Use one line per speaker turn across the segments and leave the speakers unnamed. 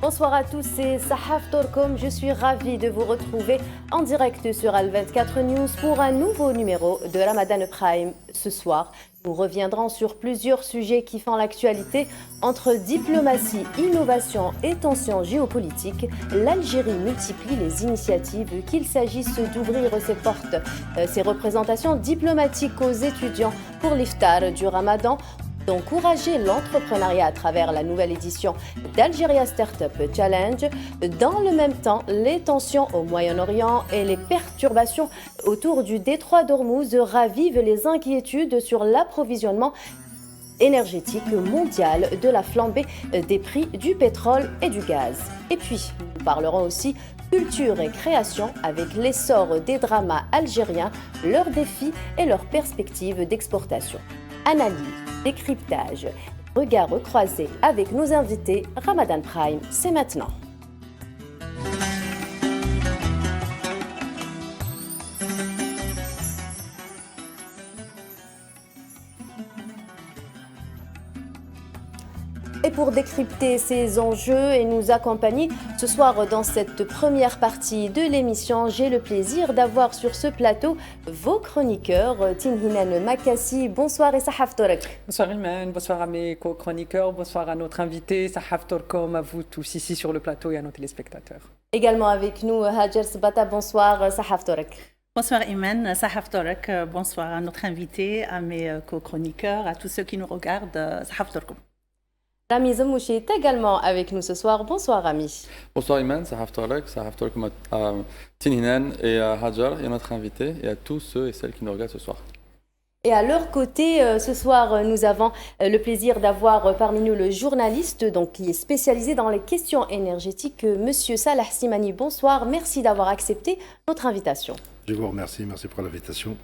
Bonsoir à tous, c'est Sahaf Torkom. Je suis ravie de vous retrouver en direct sur Al24 News pour un nouveau numéro de Ramadan Prime. Ce soir, nous reviendrons sur plusieurs sujets qui font l'actualité. Entre diplomatie, innovation et tensions géopolitiques, l'Algérie multiplie les initiatives, qu'il s'agisse d'ouvrir ses portes, ses représentations diplomatiques aux étudiants pour l'iftar du Ramadan, d'encourager l'entrepreneuriat à travers la nouvelle édition d'Algeria Startup Challenge. Dans le même temps, les tensions au Moyen-Orient et les perturbations autour du détroit d'Ormuz ravivent les inquiétudes sur l'approvisionnement énergétique mondial de la flambée des prix du pétrole et du gaz. Et puis, nous parlerons aussi culture et création avec l'essor des dramas algériens, leurs défis et leurs perspectives d'exportation. Analyse, décryptage, regard croisé avec nos invités. Ramadan Prime, c'est maintenant. Et pour décrypter ces enjeux et nous accompagner ce soir dans cette première partie de l'émission, j'ai le plaisir d'avoir sur ce plateau vos chroniqueurs. Tinhinan Makassi, bonsoir et Sahaf Torek.
Bonsoir Iman, bonsoir à mes co-chroniqueurs, bonsoir à notre invité, Sahaf Torkom, à vous tous ici sur le plateau et à nos téléspectateurs.
Également avec nous, Hajar Sbata, bonsoir Sahaf Torek.
Bonsoir Iman, Sahaf Torek, bonsoir à notre invité, à mes co-chroniqueurs, à tous ceux qui nous regardent, Sahaf Torkom.
Rami Zemouchi est également avec nous ce soir. Bonsoir Rami.
Bonsoir Iman, Sahaf Torek à Tinhinan et à Hajar et à notre invité et à tous ceux et celles qui nous regardent ce soir.
Et à leur côté, ce soir, nous avons le plaisir d'avoir parmi nous le journaliste qui est spécialisé dans les questions énergétiques, Monsieur Salah Simani. Bonsoir, merci d'avoir accepté notre invitation.
Je vous remercie, merci pour l'invitation.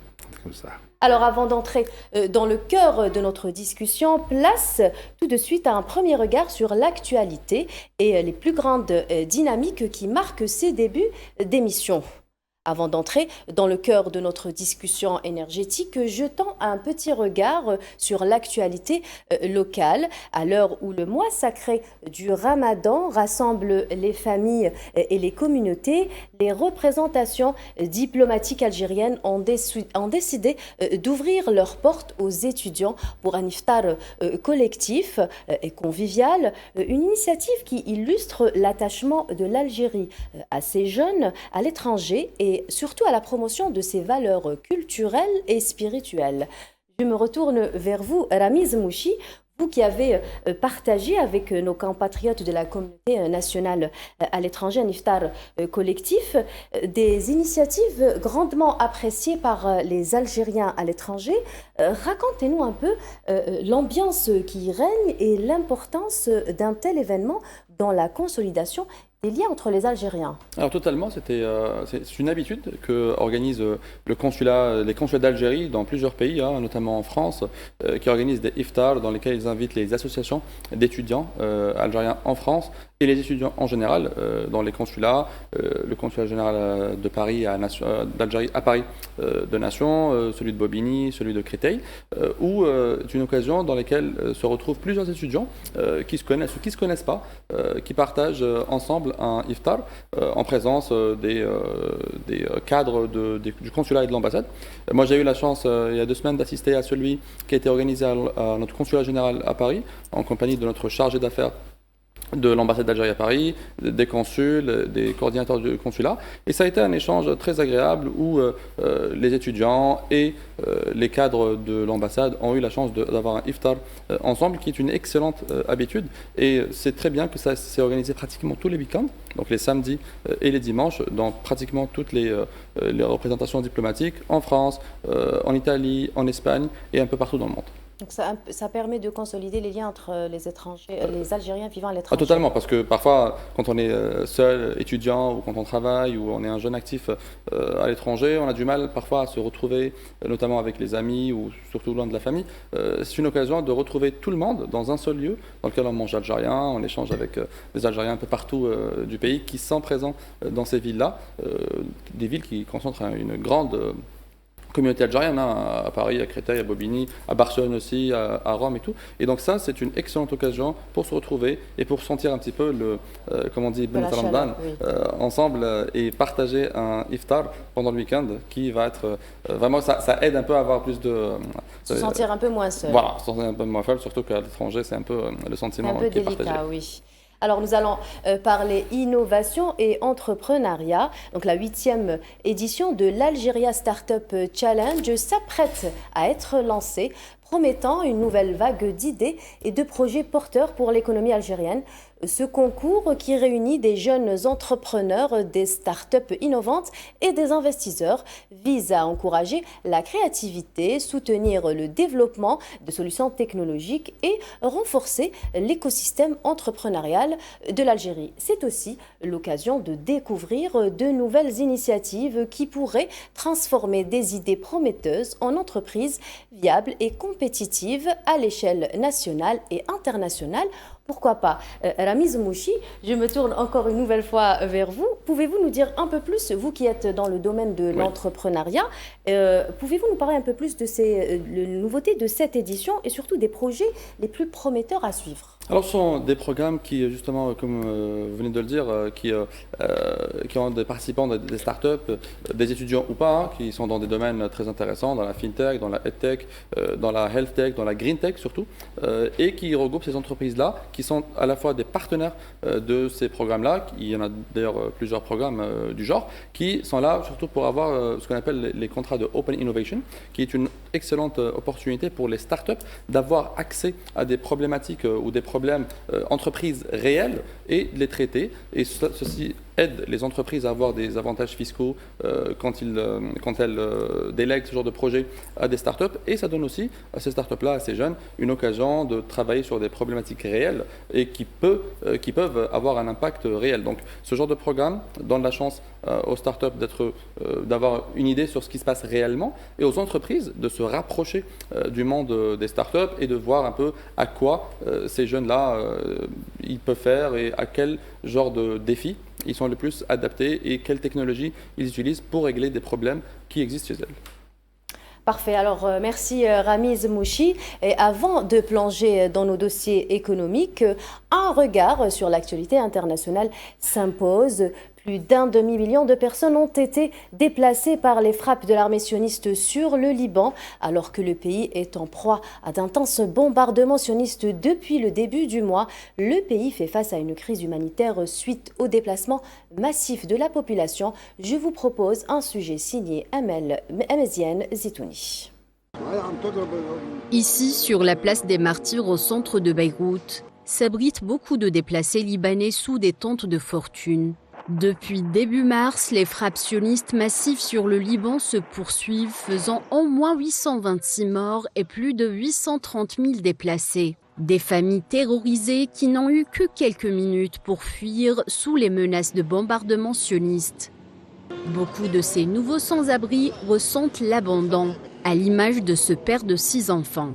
Comme ça.
Alors avant d'entrer dans le cœur de notre discussion, place tout de suite à un premier regard sur l'actualité et les plus grandes dynamiques qui marquent ces débuts d'émission. Avant d'entrer dans le cœur de notre discussion énergétique, jetons un petit regard sur l'actualité locale. À l'heure où le mois sacré du Ramadan rassemble les familles et les communautés, les représentations diplomatiques algériennes ont décidé d'ouvrir leurs portes aux étudiants pour un iftar collectif et convivial, une initiative qui illustre l'attachement de l'Algérie à ses jeunes à l'étranger et surtout à la promotion de ses valeurs culturelles et spirituelles. Je me retourne vers vous, Rami Zemouchi, vous qui avez partagé avec nos compatriotes de la communauté nationale à l'étranger un iftar collectif, des initiatives grandement appréciées par les Algériens à l'étranger. Racontez-nous un peu l'ambiance qui règne et l'importance d'un tel événement dans la consolidation des liens entre les Algériens.
Alors totalement, c'est une habitude que organise les consulats d'Algérie dans plusieurs pays, notamment en France, qui organisent des iftars dans lesquels ils invitent les associations d'étudiants algériens en France et les étudiants en général dans les consulats, le consulat général de Paris d'Algérie à Paris de Nation, celui de Bobigny, celui de Créteil, où c'est une occasion dans laquelle se retrouvent plusieurs étudiants qui se connaissent ou qui ne se connaissent pas, qui partagent ensemble un iftar en présence des cadres du consulat et de l'ambassade. Moi j'ai eu la chance il y a 2 semaines d'assister à celui qui a été organisé à notre consulat général à Paris en compagnie de notre chargé d'affaires de l'ambassade d'Algérie à Paris, des consuls, des coordinateurs du consulat. Et ça a été un échange très agréable où les étudiants et les cadres de l'ambassade ont eu la chance d'avoir un iftar ensemble, qui est une excellente habitude. Et c'est très bien que ça s'est organisé pratiquement tous les week-ends, donc les samedis et les dimanches, dans pratiquement toutes les représentations diplomatiques en France, en Italie, en Espagne et un peu partout dans le monde.
Donc ça permet de consolider les liens entre les étrangers, les Algériens vivant à l'étranger.
Totalement, parce que parfois, quand on est seul, étudiant, ou quand on travaille, ou on est un jeune actif à l'étranger, on a du mal parfois à se retrouver, notamment avec les amis, ou surtout loin de la famille. C'est une occasion de retrouver tout le monde dans un seul lieu, dans lequel on mange algérien, on échange avec des Algériens un peu partout du pays, qui sont présents dans ces villes-là, des villes qui concentrent une grande communauté algérienne, hein, à Paris, à Créteil, à Bobigny, à Barcelone aussi, à Rome et tout. Et donc ça, c'est une excellente occasion pour se retrouver et pour sentir un petit peu comme on dit, Ramadan, ensemble et partager un iftar pendant le week-end qui va être vraiment, ça aide un peu à avoir plus de...
se sentir un peu moins seul.
Voilà, se sentir un peu moins seul, surtout qu'à l'étranger, c'est un peu le sentiment
un peu
qui est
délicat,
partagé.
Oui. Alors nous allons parler innovation et entrepreneuriat. Donc la 8e édition de l'Algeria Startup Challenge s'apprête à être lancée, promettant une nouvelle vague d'idées et de projets porteurs pour l'économie algérienne. Ce concours, qui réunit des jeunes entrepreneurs, des startups innovantes et des investisseurs, vise à encourager la créativité, soutenir le développement de solutions technologiques et renforcer l'écosystème entrepreneurial de l'Algérie. C'est aussi l'occasion de découvrir de nouvelles initiatives qui pourraient transformer des idées prometteuses en entreprises viables et compétitives à l'échelle nationale et internationale. Pourquoi pas? Ramiz Mouchi, je me tourne encore une nouvelle fois vers vous. Pouvez-vous nous dire un peu plus, vous qui êtes dans le domaine de l'entrepreneuriat, pouvez-vous nous parler un peu plus de ces nouveautés de cette édition et surtout des projets les plus prometteurs à suivre?
Alors, ce sont des programmes qui, justement, comme vous venez de le dire, qui ont des participants, des startups, des étudiants ou pas, hein, qui sont dans des domaines très intéressants, dans la fintech, dans la edtech, dans la healthtech, dans la greentech surtout, et qui regroupent ces entreprises-là, qui sont à la fois des partenaires de ces programmes-là. Il y en a d'ailleurs plusieurs programmes du genre, qui sont là surtout pour avoir ce qu'on appelle les contrats de Open Innovation, qui est une excellente opportunité pour les startups d'avoir accès à des problématiques ou des problèmes entreprises réels et de les traiter. Et ceci aide les entreprises à avoir des avantages fiscaux quand elles délèguent ce genre de projet à des startups. Et ça donne aussi à ces startups-là, à ces jeunes, une occasion de travailler sur des problématiques réelles et qui peuvent avoir un impact réel. Donc ce genre de programme donne la chance aux startups d'avoir une idée sur ce qui se passe réellement et aux entreprises de se rapprocher du monde des startups et de voir un peu à quoi ces jeunes-là ils peuvent faire et à quel genre de défis ils sont le plus adaptés et quelles technologies ils utilisent pour régler des problèmes qui existent chez elles.
Parfait. Alors, merci Ramiz Mouchi. Et avant de plonger dans nos dossiers économiques, un regard sur l'actualité internationale s'impose. Plus d'un demi-million de personnes ont été déplacées par les frappes de l'armée sioniste sur le Liban, alors que le pays est en proie à d'intenses bombardements sionistes depuis le début du mois. Le pays fait face à une crise humanitaire suite au déplacement massif de la population. Je vous propose un sujet signé Amazienne Zitouni.
Ici, sur la place des Martyrs au centre de Beyrouth, s'abritent beaucoup de déplacés libanais sous des tentes de fortune. Depuis début mars, les frappes sionistes massives sur le Liban se poursuivent, faisant au moins 826 morts et plus de 830 000 déplacés. Des familles terrorisées qui n'ont eu que quelques minutes pour fuir sous les menaces de bombardements sionistes. Beaucoup de ces nouveaux sans-abri ressentent l'abandon, à l'image de ce père de 6 enfants.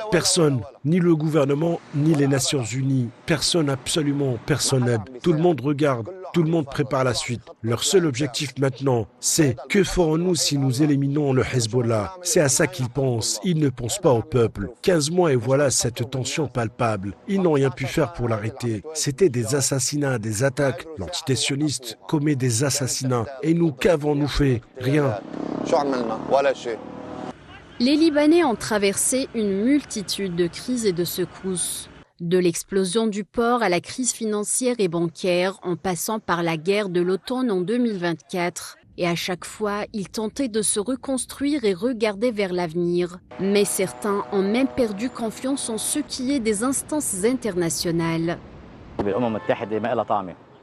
Personne, ni le gouvernement, ni les Nations Unies, personne, absolument personne n'aide. Tout le monde regarde, tout le monde prépare la suite. Leur seul objectif maintenant, c'est que ferons-nous si nous éliminons le Hezbollah? C'est à ça qu'ils pensent, ils ne pensent pas au peuple. 15 mois et voilà cette tension palpable. Ils n'ont rien pu faire pour l'arrêter. C'était des assassinats, des attaques. L'entité sioniste commet des assassinats. Et nous, qu'avons-nous fait? Rien.
Les Libanais ont traversé une multitude de crises et de secousses. De l'explosion du port à la crise financière et bancaire, en passant par la guerre de l'automne en 2024. Et à chaque fois, ils tentaient de se reconstruire et regarder vers l'avenir. Mais certains ont même perdu confiance en ce qui est des instances internationales.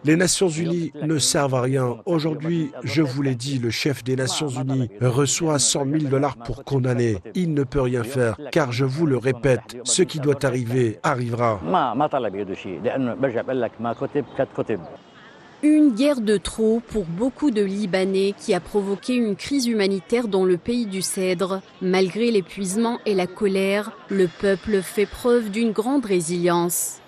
Les Nations Unies ne servent à rien. Aujourd'hui, je vous l'ai dit, le chef des Nations Unies reçoit 100 000 $ pour condamner. Il ne peut rien faire, car je vous le répète, ce qui doit arriver, arrivera.
Une guerre de trop pour beaucoup de Libanais qui a provoqué une crise humanitaire dans le pays du Cèdre. Malgré l'épuisement et la colère, le peuple fait preuve d'une grande résilience.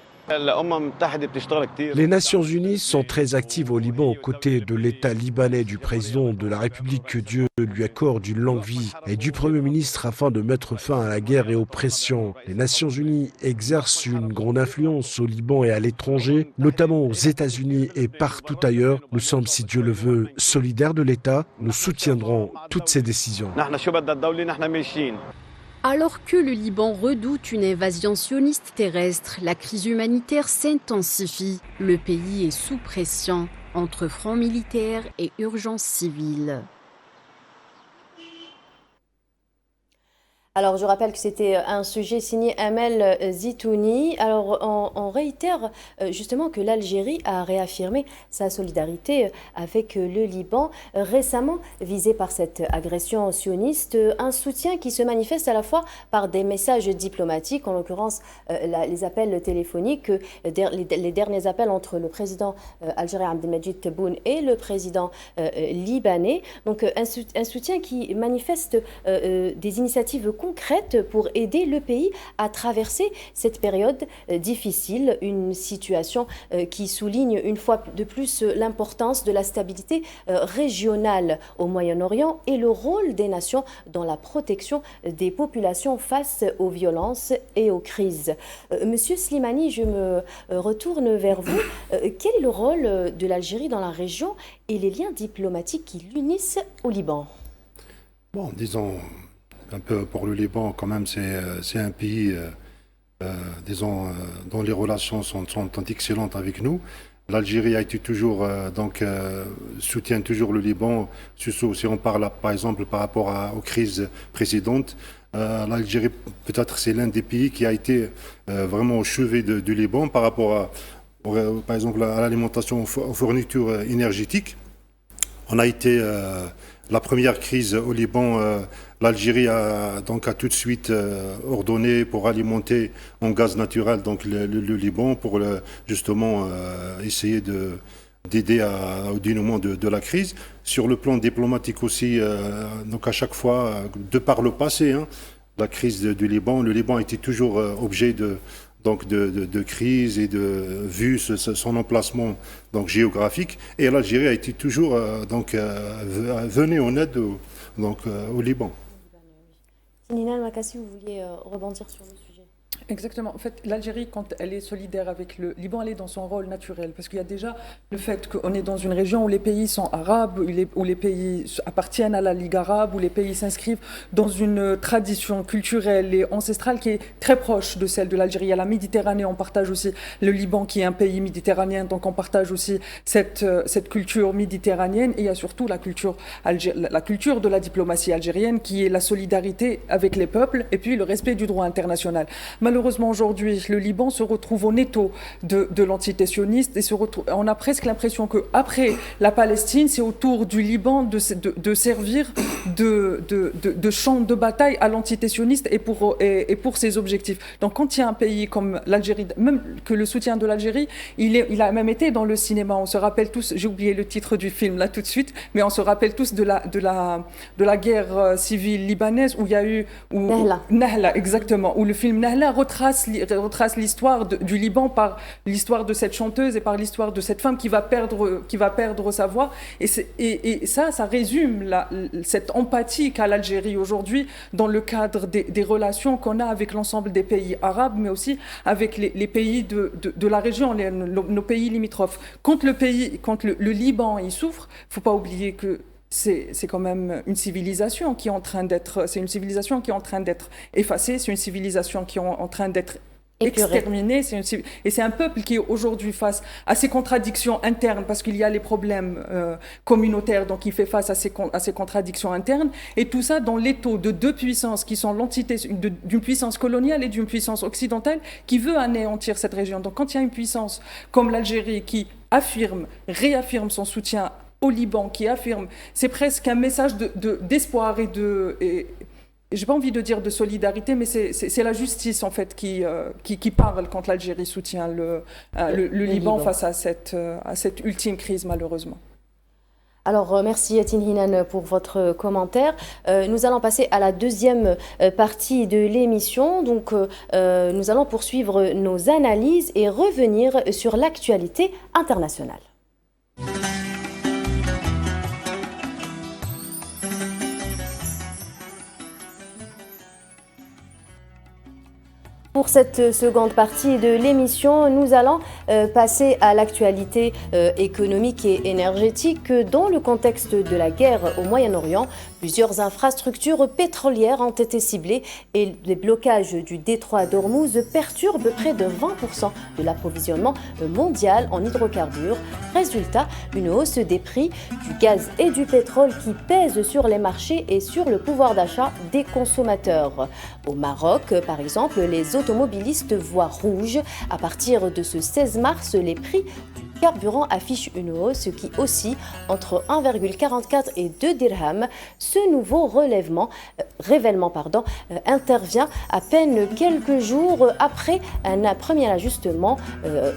Les Nations Unies sont très actives au Liban aux côtés de l'État libanais, du président de la République, que Dieu lui accorde une longue vie, et du Premier ministre afin de mettre fin à la guerre et aux pressions. Les Nations Unies exercent une grande influence au Liban et à l'étranger, notamment aux États-Unis et partout ailleurs. Nous sommes, si Dieu le veut, solidaires de l'État. Nous soutiendrons toutes ces décisions.
Alors que le Liban redoute une invasion sioniste terrestre, la crise humanitaire s'intensifie. Le pays est sous pression entre front militaire et urgence civile.
Alors, je rappelle que c'était un sujet signé Amel Zitouni. Alors, on réitère justement que l'Algérie a réaffirmé sa solidarité avec le Liban, récemment visé par cette agression sioniste. Un soutien qui se manifeste à la fois par des messages diplomatiques, en l'occurrence les appels téléphoniques, les derniers appels entre le président algérien Abdelmadjid Tebboune et le président libanais. Donc, un soutien qui manifeste des initiatives concrètes pour aider le pays à traverser cette période difficile, une situation qui souligne une fois de plus l'importance de la stabilité régionale au Moyen-Orient et le rôle des nations dans la protection des populations face aux violences et aux crises. Monsieur Slimani, je me retourne vers vous. Quel est le rôle de l'Algérie dans la région et les liens diplomatiques qui l'unissent au Liban?
Bon, disons, un peu pour le Liban, quand même, c'est un pays, disons, dont les relations sont excellentes avec nous. L'Algérie a été toujours, soutient toujours le Liban, surtout si on parle, par exemple, par rapport aux crises précédentes. L'Algérie, peut-être, c'est l'un des pays qui a été vraiment au chevet du Liban par rapport par exemple, à l'alimentation, aux fournitures énergétiques. On a été la première crise au Liban. L'Algérie a tout de suite ordonné pour alimenter en gaz naturel le Liban pour justement essayer d'aider au dénouement de la crise. Sur le plan diplomatique aussi, à chaque fois, de par le passé, la crise du Liban, le Liban a été toujours objet de crise et vu son emplacement géographique, et l'Algérie a été toujours venue en aide au Liban.
Nina Makassi, vous vouliez rebondir sur le sujet?
Exactement. En fait, l'Algérie, quand elle est solidaire avec le Liban, elle est dans son rôle naturel. Parce qu'il y a déjà le fait qu'on est dans une région où les pays sont arabes, où les pays appartiennent à la Ligue arabe, où les pays s'inscrivent dans une tradition culturelle et ancestrale qui est très proche de celle de l'Algérie. Il y a la Méditerranée, on partage aussi le Liban qui est un pays méditerranéen, donc on partage aussi cette culture méditerranéenne. Et il y a surtout la culture de la diplomatie algérienne qui est la solidarité avec les peuples et puis le respect du droit international. Malheureusement, aujourd'hui, le Liban se retrouve au étau de l'entité sioniste et on a presque l'impression qu'après la Palestine, c'est au tour du Liban de servir de champ de bataille à l'entité sioniste et pour ses objectifs. Donc quand il y a un pays comme l'Algérie, même que le soutien de l'Algérie, il a même été dans le cinéma. On se rappelle tous, j'ai oublié le titre du film là tout de suite, mais on se rappelle tous de la guerre civile libanaise où il y a eu... Nahla, exactement, où le film Nahla retrace l'histoire du Liban par l'histoire de cette chanteuse et par l'histoire de cette femme qui va perdre sa voix. Et ça résume cette empathie qu'a l'Algérie aujourd'hui dans le cadre des relations qu'on a avec l'ensemble des pays arabes, mais aussi avec les pays de la région, nos pays limitrophes. Quand le Liban il souffre, il ne faut pas oublier que c'est quand même une civilisation qui est en train d'être effacée, c'est une civilisation qui est en train d'être exterminée, et c'est un peuple qui est aujourd'hui face à ces contradictions internes parce qu'il y a les problèmes communautaires, donc il fait face à ces contradictions internes, et tout ça dans l'étau de deux puissances qui sont l'entité d'une puissance coloniale et d'une puissance occidentale qui veut anéantir cette région. Donc quand il y a une puissance comme l'Algérie qui réaffirme son soutien au Liban, qui affirme, c'est presque un message d'espoir et j'ai pas envie de dire de solidarité, mais c'est la justice en fait qui parle quand l'Algérie soutient le Liban face à cette ultime crise malheureusement.
Alors, merci Yatin Hinan pour votre commentaire. Nous allons passer à la deuxième partie de l'émission. Donc, nous allons poursuivre nos analyses et revenir sur l'actualité internationale. Pour cette seconde partie de l'émission, nous allons passer à l'actualité économique et énergétique. Dans le contexte de la guerre au Moyen-Orient, plusieurs infrastructures pétrolières ont été ciblées et les blocages du détroit d'Ormuz perturbent près de 20% de l'approvisionnement mondial en hydrocarbures. Résultat, une hausse des prix du gaz et du pétrole qui pèse sur les marchés et sur le pouvoir d'achat des consommateurs. Au Maroc, par exemple, les automobilistes voient rouge. À partir de ce 16 mars, les prix du carburant affichent une hausse qui oscille entre 1,44 et 2 dirhams. Ce nouveau révèlement intervient à peine quelques jours après un premier ajustement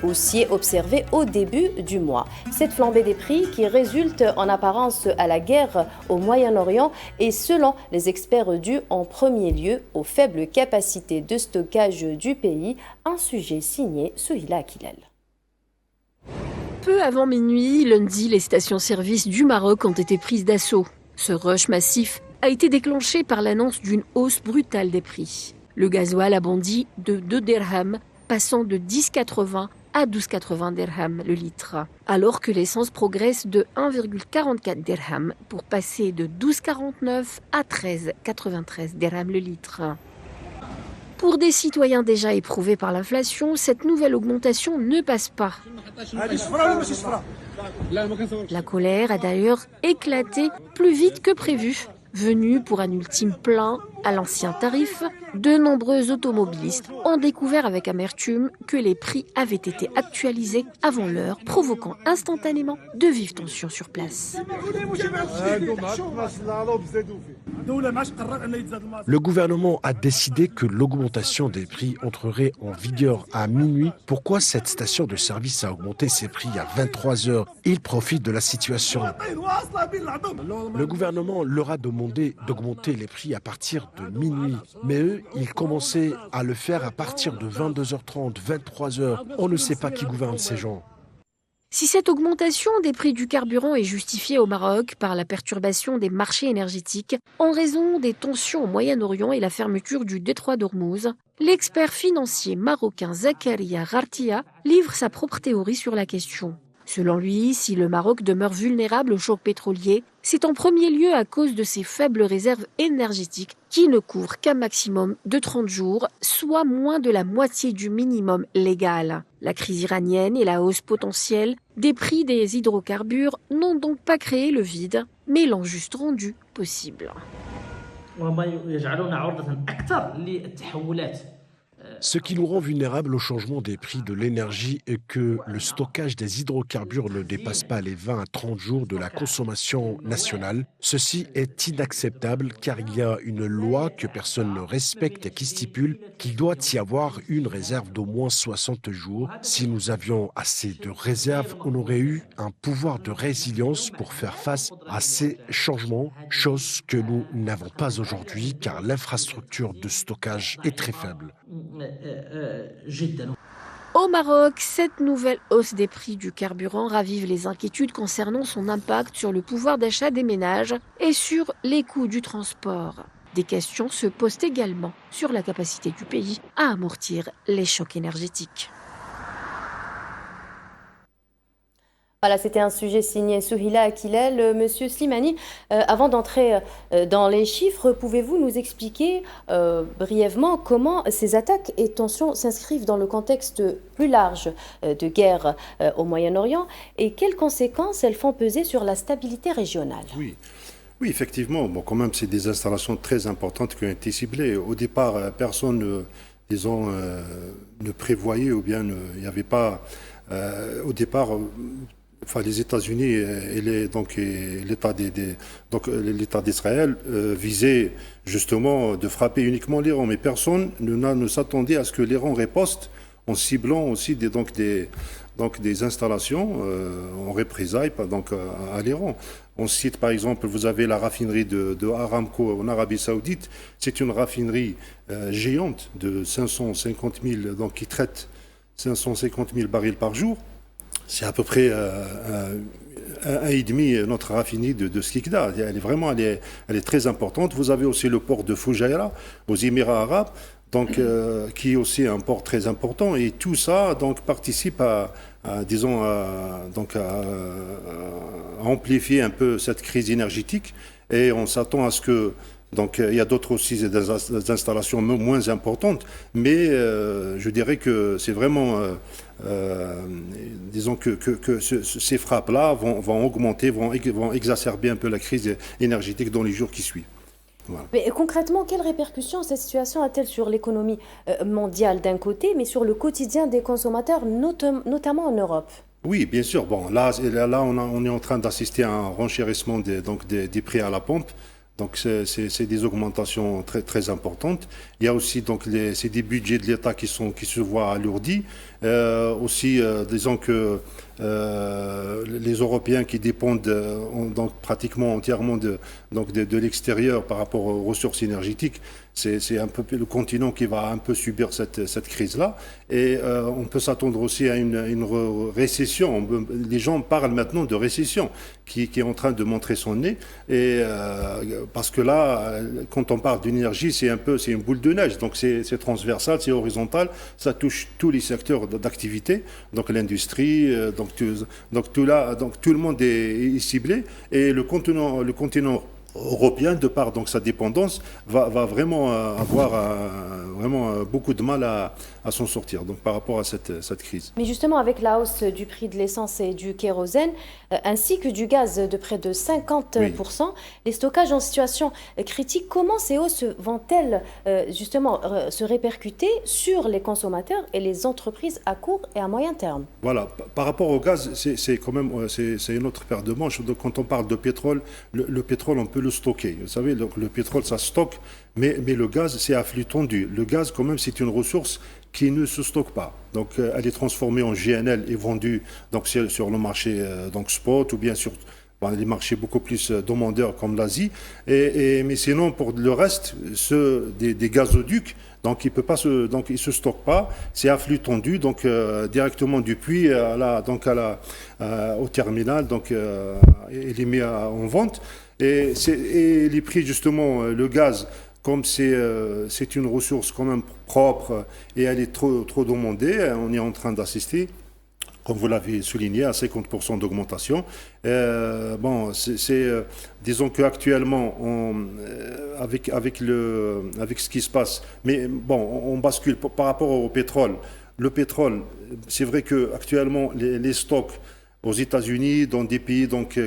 haussier observé au début du mois. Cette flambée des prix qui résulte en apparence à la guerre au Moyen-Orient est selon les experts due en premier lieu aux faibles capacités de stockage du pays, un sujet signé Souhila Akilel.
Peu avant minuit, lundi, les stations-service du Maroc ont été prises d'assaut. Ce rush massif a été déclenché par l'annonce d'une hausse brutale des prix. Le gasoil a bondi de 2 dirhams, passant de 10,80 à 12,80 dirhams le litre, alors que l'essence progresse de 1,44 dirhams pour passer de 12,49 à 13,93 dirhams le litre. Pour des citoyens déjà éprouvés par l'inflation, cette nouvelle augmentation ne passe pas. La colère a d'ailleurs éclaté plus vite que prévu. Venus pour un ultime plein à l'ancien tarif, de nombreux automobilistes ont découvert avec amertume que les prix avaient été actualisés avant l'heure, provoquant instantanément de vives tensions sur place.
Le gouvernement a décidé que l'augmentation des prix entrerait en vigueur à minuit. Pourquoi cette station de service a augmenté ses prix à 23 heures? Il profite de la situation. Le gouvernement leur a demandé d'augmenter les prix à partir de minuit. Mais eux, ils commençaient à le faire à partir de 22h30, 23h. On ne sait pas qui gouverne ces gens.
Si cette augmentation des prix du carburant est justifiée au Maroc par la perturbation des marchés énergétiques en raison des tensions au Moyen-Orient et la fermeture du détroit d'Ormuz, l'expert financier marocain Zakaria Ghartia livre sa propre théorie sur la question. Selon lui, si le Maroc demeure vulnérable au choc pétrolier, c'est en premier lieu à cause de ses faibles réserves énergétiques qui ne couvrent qu'un maximum de 30 jours, soit moins de la moitié du minimum légal. La crise iranienne et la hausse potentielle des prix des hydrocarbures n'ont donc pas créé le vide, mais l'ont juste rendu possible.
Ce qui nous rend vulnérables au changement des prix de l'énergie est que le stockage des hydrocarbures ne dépasse pas les 20 à 30 jours de la consommation nationale. Ceci est inacceptable car il y a une loi que personne ne respecte et qui stipule qu'il doit y avoir une réserve d'au moins 60 jours. Si nous avions assez de réserves, on aurait eu un pouvoir de résilience pour faire face à ces changements, chose que nous n'avons pas aujourd'hui car l'infrastructure de stockage est très faible.
Au Maroc, cette nouvelle hausse des prix du carburant ravive les inquiétudes concernant son impact sur le pouvoir d'achat des ménages et sur les coûts du transport. Des questions se posent également sur la capacité du pays à amortir les chocs énergétiques.
Voilà, c'était un sujet signé Souhila Akilel. Monsieur Slimani, avant d'entrer dans les chiffres, pouvez-vous nous expliquer brièvement comment ces attaques et tensions s'inscrivent dans le contexte plus large de guerre au Moyen-Orient et quelles conséquences elles font peser sur la stabilité régionale?
Oui, effectivement. Bon, quand même, c'est des installations très importantes qui ont été ciblées. Au départ, personne, ne prévoyait ou bien il n'y avait pas... au départ... Enfin, les États-Unis et l'État d'Israël visaient justement de frapper uniquement l'Iran, mais personne ne s'attendait à ce que l'Iran riposte en ciblant aussi des installations en représailles donc, à l'Iran. On cite par exemple, vous avez la raffinerie de Aramco en Arabie Saoudite. C'est une raffinerie géante de 550 000, donc qui traite 550 000 barils par jour. C'est à peu près un et demi notre raffinerie de Skikda. Elle est très importante. Vous avez aussi le port de Fujairah aux Émirats arabes, donc, qui est aussi un port très important. Et tout ça donc, participe à amplifier un peu cette crise énergétique. Et on s'attend à ce que... Donc il y a d'autres aussi des installations moins importantes, mais je dirais que c'est vraiment, disons que ces frappes-là vont augmenter, vont exacerber un peu la crise énergétique dans les jours qui suivent. Voilà.
Mais concrètement, quelles répercussions cette situation a-t-elle sur l'économie mondiale d'un côté, mais sur le quotidien des consommateurs, notamment en Europe?
Oui, bien sûr. Bon, là on est en train d'assister à un renchérissement des prix à la pompe. Donc c'est des augmentations très très importantes. Il y a aussi donc c'est des budgets de l'État qui se voient alourdis. Aussi, disons que les Européens qui dépendent donc pratiquement entièrement de l'extérieur par rapport aux ressources énergétiques, c'est un peu le continent qui va un peu subir cette crise-là. Et on peut s'attendre aussi à une récession. Les gens parlent maintenant de récession qui est en train de montrer son nez. Et parce que là, quand on parle d'énergie, c'est une boule de neige. Donc c'est transversal, c'est horizontal, ça touche tous les secteurs d'activité, donc l'industrie, donc tout le monde est ciblé. Et le continent européen, de par donc sa dépendance, va vraiment avoir vraiment beaucoup de mal à s'en sortir donc, par rapport à cette crise.
Mais justement, avec la hausse du prix de l'essence et du kérosène, ainsi que du gaz de près de 50%, oui. Les stockages en situation critique, comment ces hausses vont-elles justement se répercuter sur les consommateurs et les entreprises à court et à moyen terme?
Voilà, par rapport au gaz, c'est quand même c'est une autre paire de manches. Donc, quand on parle de pétrole, le pétrole, on peut le stocker. Vous savez, donc, le pétrole, ça stocke, mais le gaz, c'est à flux tendu. Le gaz, quand même, c'est une ressource qui ne se stocke pas. Donc, elle est transformée en GNL et vendue donc, sur le marché donc spot ou bien sur les marchés beaucoup plus demandeurs comme l'Asie. Mais sinon, pour le reste, des gazoducs, donc il ne se stocke pas. C'est à flux tendu, donc directement du puits au terminal, donc il est mis en vente. Et les prix, justement, le gaz, comme c'est une ressource quand même propre et elle est trop demandée, on est en train d'assister, comme vous l'avez souligné, à 50% d'augmentation. Disons qu'actuellement, avec ce qui se passe, mais bon, on bascule par rapport au pétrole. Le pétrole, c'est vrai qu'actuellement, les stocks aux États-Unis, dans des pays donc,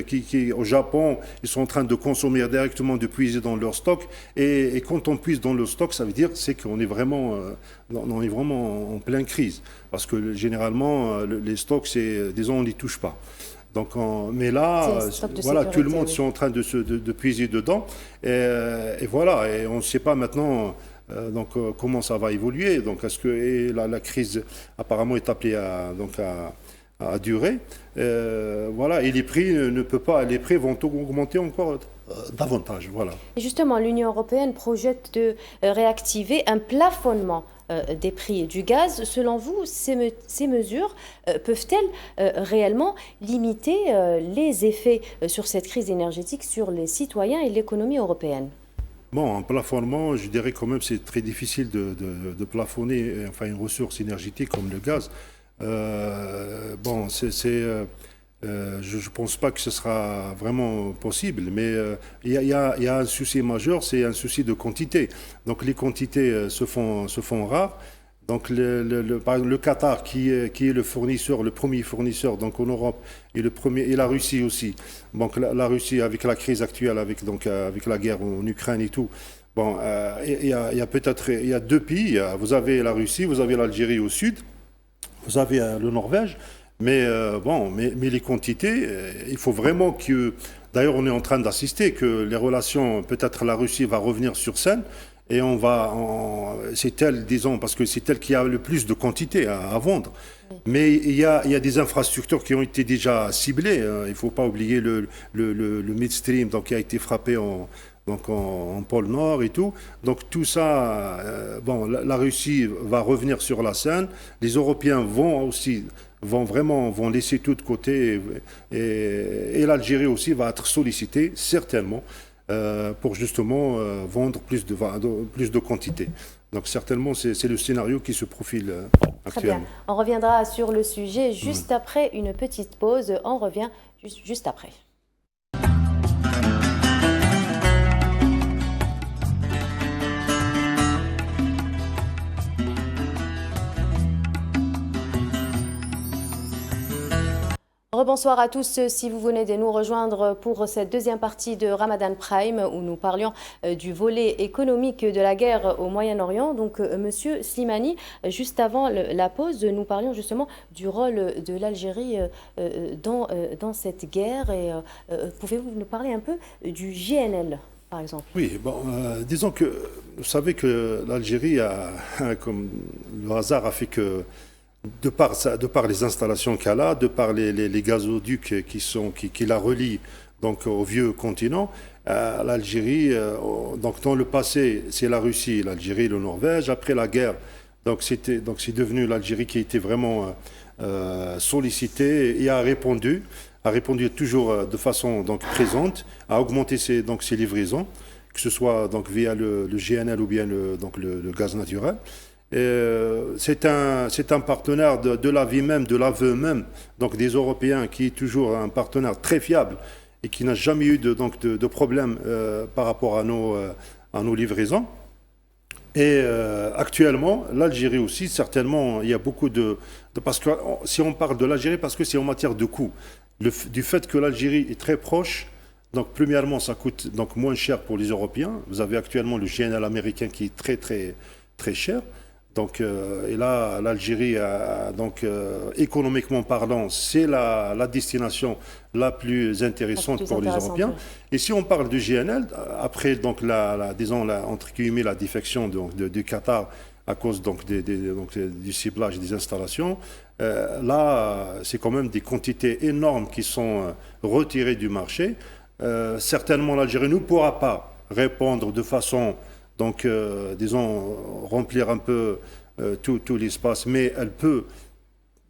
au Japon, ils sont en train de consommer directement, de puiser dans leur stock. Et quand on puise dans le stock, ça veut dire qu'on est vraiment, en pleine crise. Parce que généralement, les stocks, disons, on ne les touche pas. Donc, mais là, voilà, tout le monde est en train de puiser dedans. Et voilà, et on ne sait pas maintenant comment ça va évoluer. Donc, la crise apparemment est appelée à durer. Voilà, et les prix les prix vont augmenter encore davantage. Voilà.
Et justement, l'Union européenne projette de réactiver un plafonnement des prix du gaz. Selon vous, ces mesures peuvent-elles réellement limiter les effets sur cette crise énergétique sur les citoyens et l'économie européenne?
Bon, un plafonnement, je dirais quand même c'est très difficile de plafonner une ressource énergétique comme le gaz. Je ne pense pas que ce sera vraiment possible, mais il y a un souci majeur, c'est un souci de quantité. Donc les quantités se font rares. Donc le Qatar qui est le fournisseur, le premier fournisseur donc en Europe et la Russie aussi. Donc la Russie avec la crise actuelle, avec la guerre en Ukraine et tout. Bon, il y a deux pays. Vous avez la Russie, vous avez l'Algérie au sud. Vous avez le Norvège, mais les quantités, il faut vraiment que... D'ailleurs, on est en train d'assister que les relations, peut-être la Russie va revenir sur scène, et c'est elle, disons, parce que c'est elle qui a le plus de quantité à vendre. Mais il y a des infrastructures qui ont été déjà ciblées. Il ne faut pas oublier le midstream, donc, qui a été frappé en pôle Nord et tout. Donc tout ça, la Russie va revenir sur la scène. Les Européens vont laisser tout de côté, et l'Algérie aussi va être sollicitée, certainement, pour justement vendre plus de quantité. Donc certainement, c'est le scénario qui se profile actuellement.
Très bien. On reviendra sur le sujet juste après une petite pause. On revient juste après. Rebonsoir à tous si vous venez de nous rejoindre pour cette deuxième partie de Ramadan Prime où nous parlions du volet économique de la guerre au Moyen-Orient. Donc, Monsieur Slimani, juste avant la pause, nous parlions justement du rôle de l'Algérie dans cette guerre. Et pouvez-vous nous parler un peu du GNL, par exemple?
Oui, disons que vous savez que l'Algérie comme le hasard a fait que de par les installations qu'elle a, de par les gazoducs qui la relient donc au vieux continent, l'Algérie, donc dans le passé, c'est la Russie, l'Algérie, le Norvège. Après la guerre, donc c'est devenu l'Algérie qui a été vraiment sollicitée et a répondu toujours de façon donc présente, a augmenté ses livraisons, que ce soit donc via le GNL ou bien le gaz naturel. C'est un partenaire de la vie même, de l'aveu même, donc des Européens, qui est toujours un partenaire très fiable et qui n'a jamais eu de problème par rapport à nos livraisons. Et actuellement, l'Algérie aussi, certainement, il y a beaucoup parce que si on parle de l'Algérie, parce que c'est en matière de coût, du fait que l'Algérie est très proche. Donc, premièrement, ça coûte donc moins cher pour les Européens. Vous avez actuellement le GNL américain qui est très, très, très cher. Donc, et là, l'Algérie, économiquement parlant, c'est la destination la plus intéressante pour les Européens. Et si on parle du GNL, après donc entre guillemets la défection du Qatar à cause du ciblage des installations, là, c'est quand même des quantités énormes qui sont retirées du marché. Certainement, l'Algérie ne pourra pas répondre de façon remplir un peu tout l'espace, mais elle peut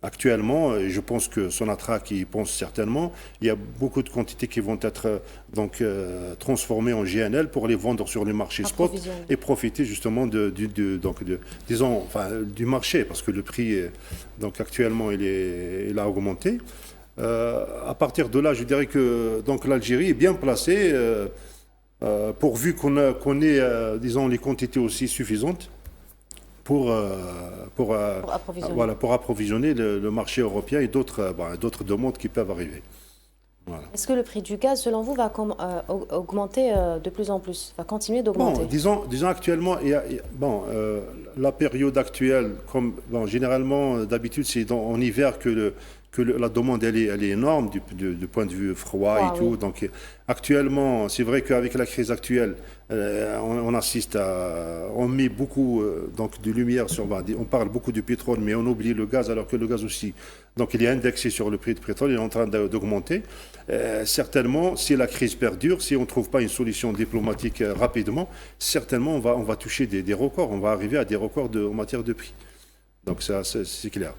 actuellement, et je pense que Sonatrach y pense certainement, il y a beaucoup de quantités qui vont être transformées en GNL pour les vendre sur le marché spot et profiter justement du marché, parce que le prix actuellement il a augmenté. À partir de là, je dirais que l'Algérie est bien placée. Pourvu qu'on ait, les quantités aussi suffisantes pour approvisionner le marché européen et d'autres demandes qui peuvent arriver. Voilà.
Est-ce que le prix du gaz, selon vous, va augmenter de plus en plus, va continuer d'augmenter?
Disons actuellement, la période actuelle, généralement, d'habitude, c'est en hiver que la demande elle est énorme du point de vue froid et tout. Oui. Donc actuellement, c'est vrai qu'avec la crise actuelle, on assiste on met beaucoup de lumière sur. On parle beaucoup du pétrole, mais on oublie le gaz, alors que le gaz aussi. Donc il est indexé sur le prix du pétrole, il est en train d'augmenter. Certainement, si la crise perdure, si on ne trouve pas une solution diplomatique rapidement, certainement on va toucher des records. On va arriver à des records en matière de prix. Donc ça, c'est clair.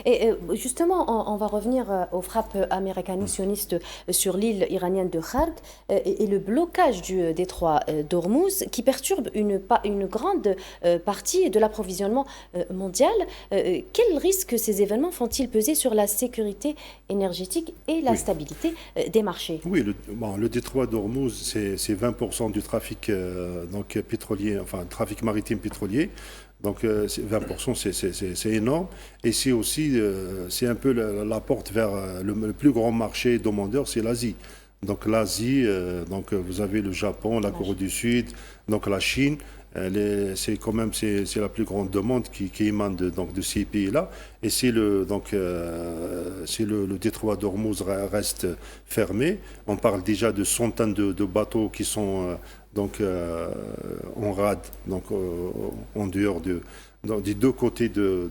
Et justement, on va revenir aux frappes américano-sionistes sur l'île iranienne de Khark et le blocage du détroit d'Ormuz qui perturbe une grande partie de l'approvisionnement mondial. Quels risques ces événements font-ils peser sur la sécurité énergétique et la stabilité des marchés? Oui,
le détroit d'Ormuz, c'est 20% du trafic pétrolier, trafic maritime pétrolier. Donc 20%, c'est énorme. Et c'est aussi, c'est un peu la porte vers le plus grand marché demandeur, c'est l'Asie. Donc l'Asie, vous avez le Japon, la Corée du Sud, donc la Chine. C'est quand même c'est la plus grande demande qui émane de ces pays-là. Et si le détroit d'Ormuz reste fermé, on parle déjà de centaines de bateaux qui sont en rade, en dehors des deux côtés de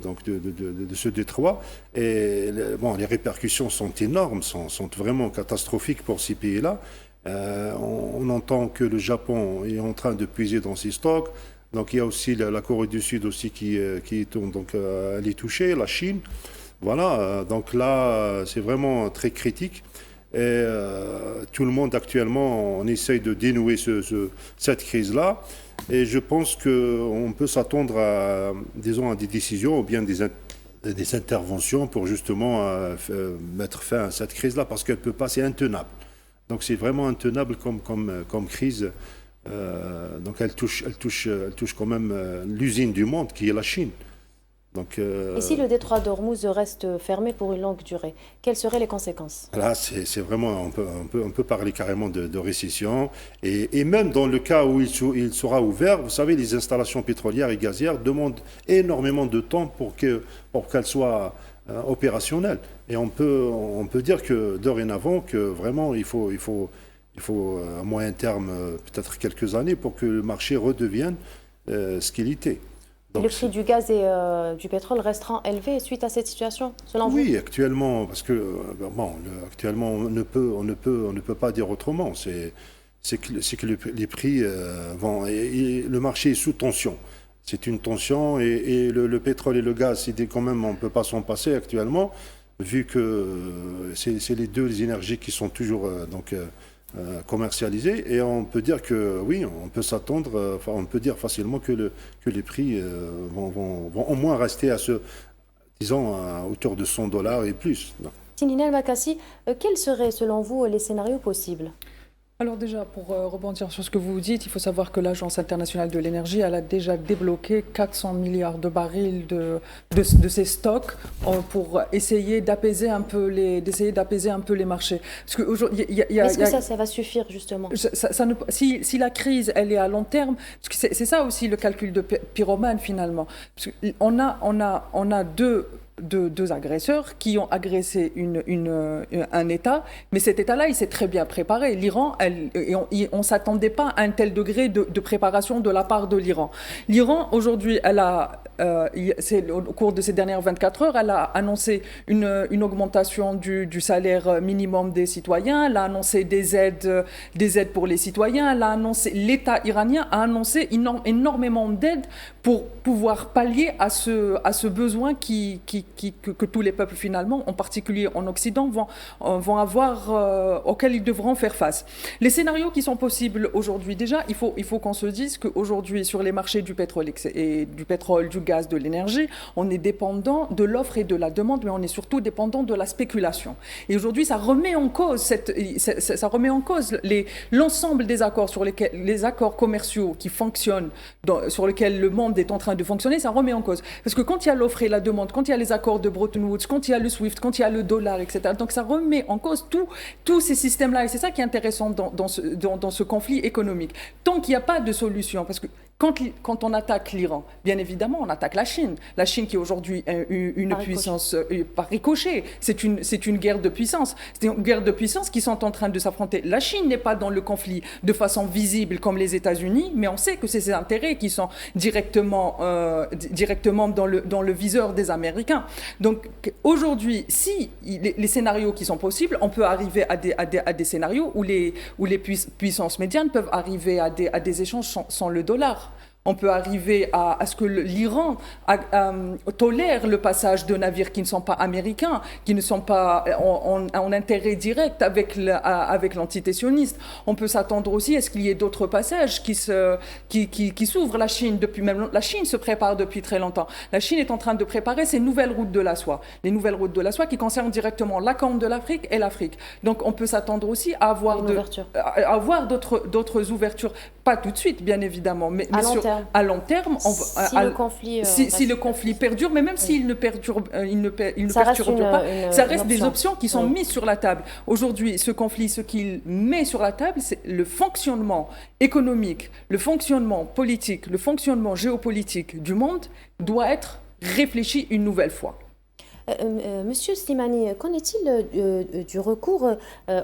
ce détroit. Et les répercussions sont énormes, sont vraiment catastrophiques pour ces pays-là. On entend que le Japon est en train de puiser dans ses stocks. Donc il y a aussi la Corée du Sud aussi qui elle est touchée, la Chine. Voilà, donc là c'est vraiment très critique. Et tout le monde actuellement, on essaye de dénouer cette crise-là. Et je pense qu'on peut s'attendre à des décisions ou bien des interventions pour justement mettre fin à cette crise-là, parce qu'elle peut pas, c'est intenable. Donc c'est vraiment intenable comme crise. Donc elle touche quand même l'usine du monde qui est la Chine. Donc,
et si le détroit d'Ormuz reste fermé pour une longue durée, quelles seraient les conséquences?
Là, c'est vraiment, on peut parler carrément de récession. Et même dans le cas où il sera ouvert, vous savez, les installations pétrolières et gazières demandent énormément de temps pour qu'elles soient opérationnelles. Et on peut dire que dorénavant, que vraiment, il faut à moyen terme, peut-être quelques années, pour que le marché redevienne ce qu'il était.
Donc, le prix du gaz et du pétrole resteront élevés suite à cette situation, selon vous?
Oui, actuellement, parce que actuellement on ne peut pas dire autrement. C'est que les prix vont, et le marché est sous tension. C'est une tension et le pétrole et le gaz, quand même, on ne peut pas s'en passer actuellement, vu que c'est les deux énergies qui sont toujours commercialisées. Et on peut dire que oui, on peut s'attendre, on peut dire facilement que les prix vont au moins rester à hauteur de $100 et plus.
Tinine El Makassi, quels seraient selon vous les scénarios possibles?
Alors déjà, pour rebondir sur ce que vous dites, il faut savoir que l'Agence internationale de l'énergie, elle a déjà débloqué 400 milliards de barils de ses stocks pour essayer d'apaiser un peu les marchés. Parce que aujourd'hui,
est-ce que ça va suffire justement?
Si la crise, elle est à long terme, parce que c'est ça aussi le calcul de pyromane finalement. Parce qu'on a deux agresseurs qui ont agressé un État, mais cet État-là, il s'est très bien préparé. L'Iran, on ne s'attendait pas à un tel degré de préparation de la part de l'Iran. L'Iran, aujourd'hui, au cours de ces dernières 24 heures, elle a annoncé une augmentation du salaire minimum des citoyens, elle a annoncé des aides pour les citoyens, l'État iranien a annoncé énormément d'aides pour pouvoir pallier à ce besoin que tous les peuples finalement, en particulier en Occident, vont avoir, auxquels ils devront faire face. Les scénarios qui sont possibles aujourd'hui, déjà, il faut qu'on se dise qu'aujourd'hui, sur les marchés du pétrole, du gaz, de l'énergie, on est dépendant de l'offre et de la demande, mais on est surtout dépendant de la spéculation. Et aujourd'hui, ça remet en cause l'ensemble des accords les accords commerciaux qui fonctionnent, sur lesquels le monde est en train de fonctionner, ça remet en cause. Parce que quand il y a l'offre et la demande, quand il y a les accords de Bretton Woods, quand il y a le SWIFT, quand il y a le dollar, etc. Donc ça remet en cause tous ces systèmes-là. Et c'est ça qui est intéressant dans ce conflit économique. Tant qu'il n'y a pas de solution, parce que quand on attaque l'Iran, bien évidemment, on attaque la Chine. La Chine qui est aujourd'hui une puissance par ricochet. C'est une guerre de puissance. C'est une guerre de puissance qui sont en train de s'affronter. La Chine n'est pas dans le conflit de façon visible comme les États-Unis, mais on sait que c'est ses intérêts qui sont directement dans le viseur des Américains. Donc aujourd'hui, si les scénarios qui sont possibles, on peut arriver à des scénarios où les puissances médianes peuvent arriver à des échanges sans le dollar. On peut arriver à ce que l'Iran tolère le passage de navires qui ne sont pas américains, qui ne sont pas en intérêt direct avec l'entité sioniste. On peut s'attendre aussi à ce qu'il y ait d'autres passages qui s'ouvrent. La Chine se prépare depuis très longtemps. La Chine est en train de préparer ses nouvelles routes de la soie. Les nouvelles routes de la soie qui concernent directement la Corne de l'Afrique et l'Afrique. Donc on peut s'attendre aussi à avoir d'autres ouvertures. Pas tout de suite, bien évidemment, mais à long terme,
si
le conflit perdure, mais même s'il ne perdure, il ne
ça
perturbe pas, ça reste des options qui sont
Oui.
mises sur la table. Aujourd'hui, ce conflit, ce qu'il met sur la table, c'est le fonctionnement économique, le fonctionnement politique, le fonctionnement géopolitique du monde doit être réfléchi une nouvelle fois.
Monsieur Slimani, qu'en est-il du recours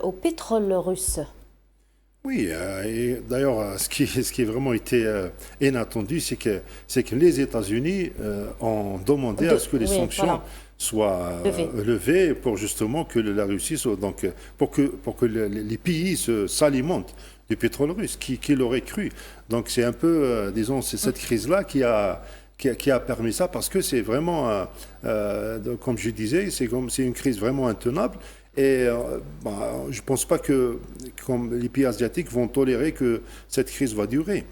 au pétrole russe?
Oui, et d'ailleurs, ce qui a vraiment été inattendu, c'est que les États-Unis ont demandé à ce que les sanctions soient levées pour justement que la Russie soit, donc pour que les pays s'alimentent du pétrole russe. Qui l'aurait cru? Donc c'est un peu, disons, c'est cette crise-là qui a permis ça, parce que c'est vraiment, comme je disais, c'est une crise vraiment intenable. Et je ne pense pas que comme les pays asiatiques vont tolérer que cette crise va durer.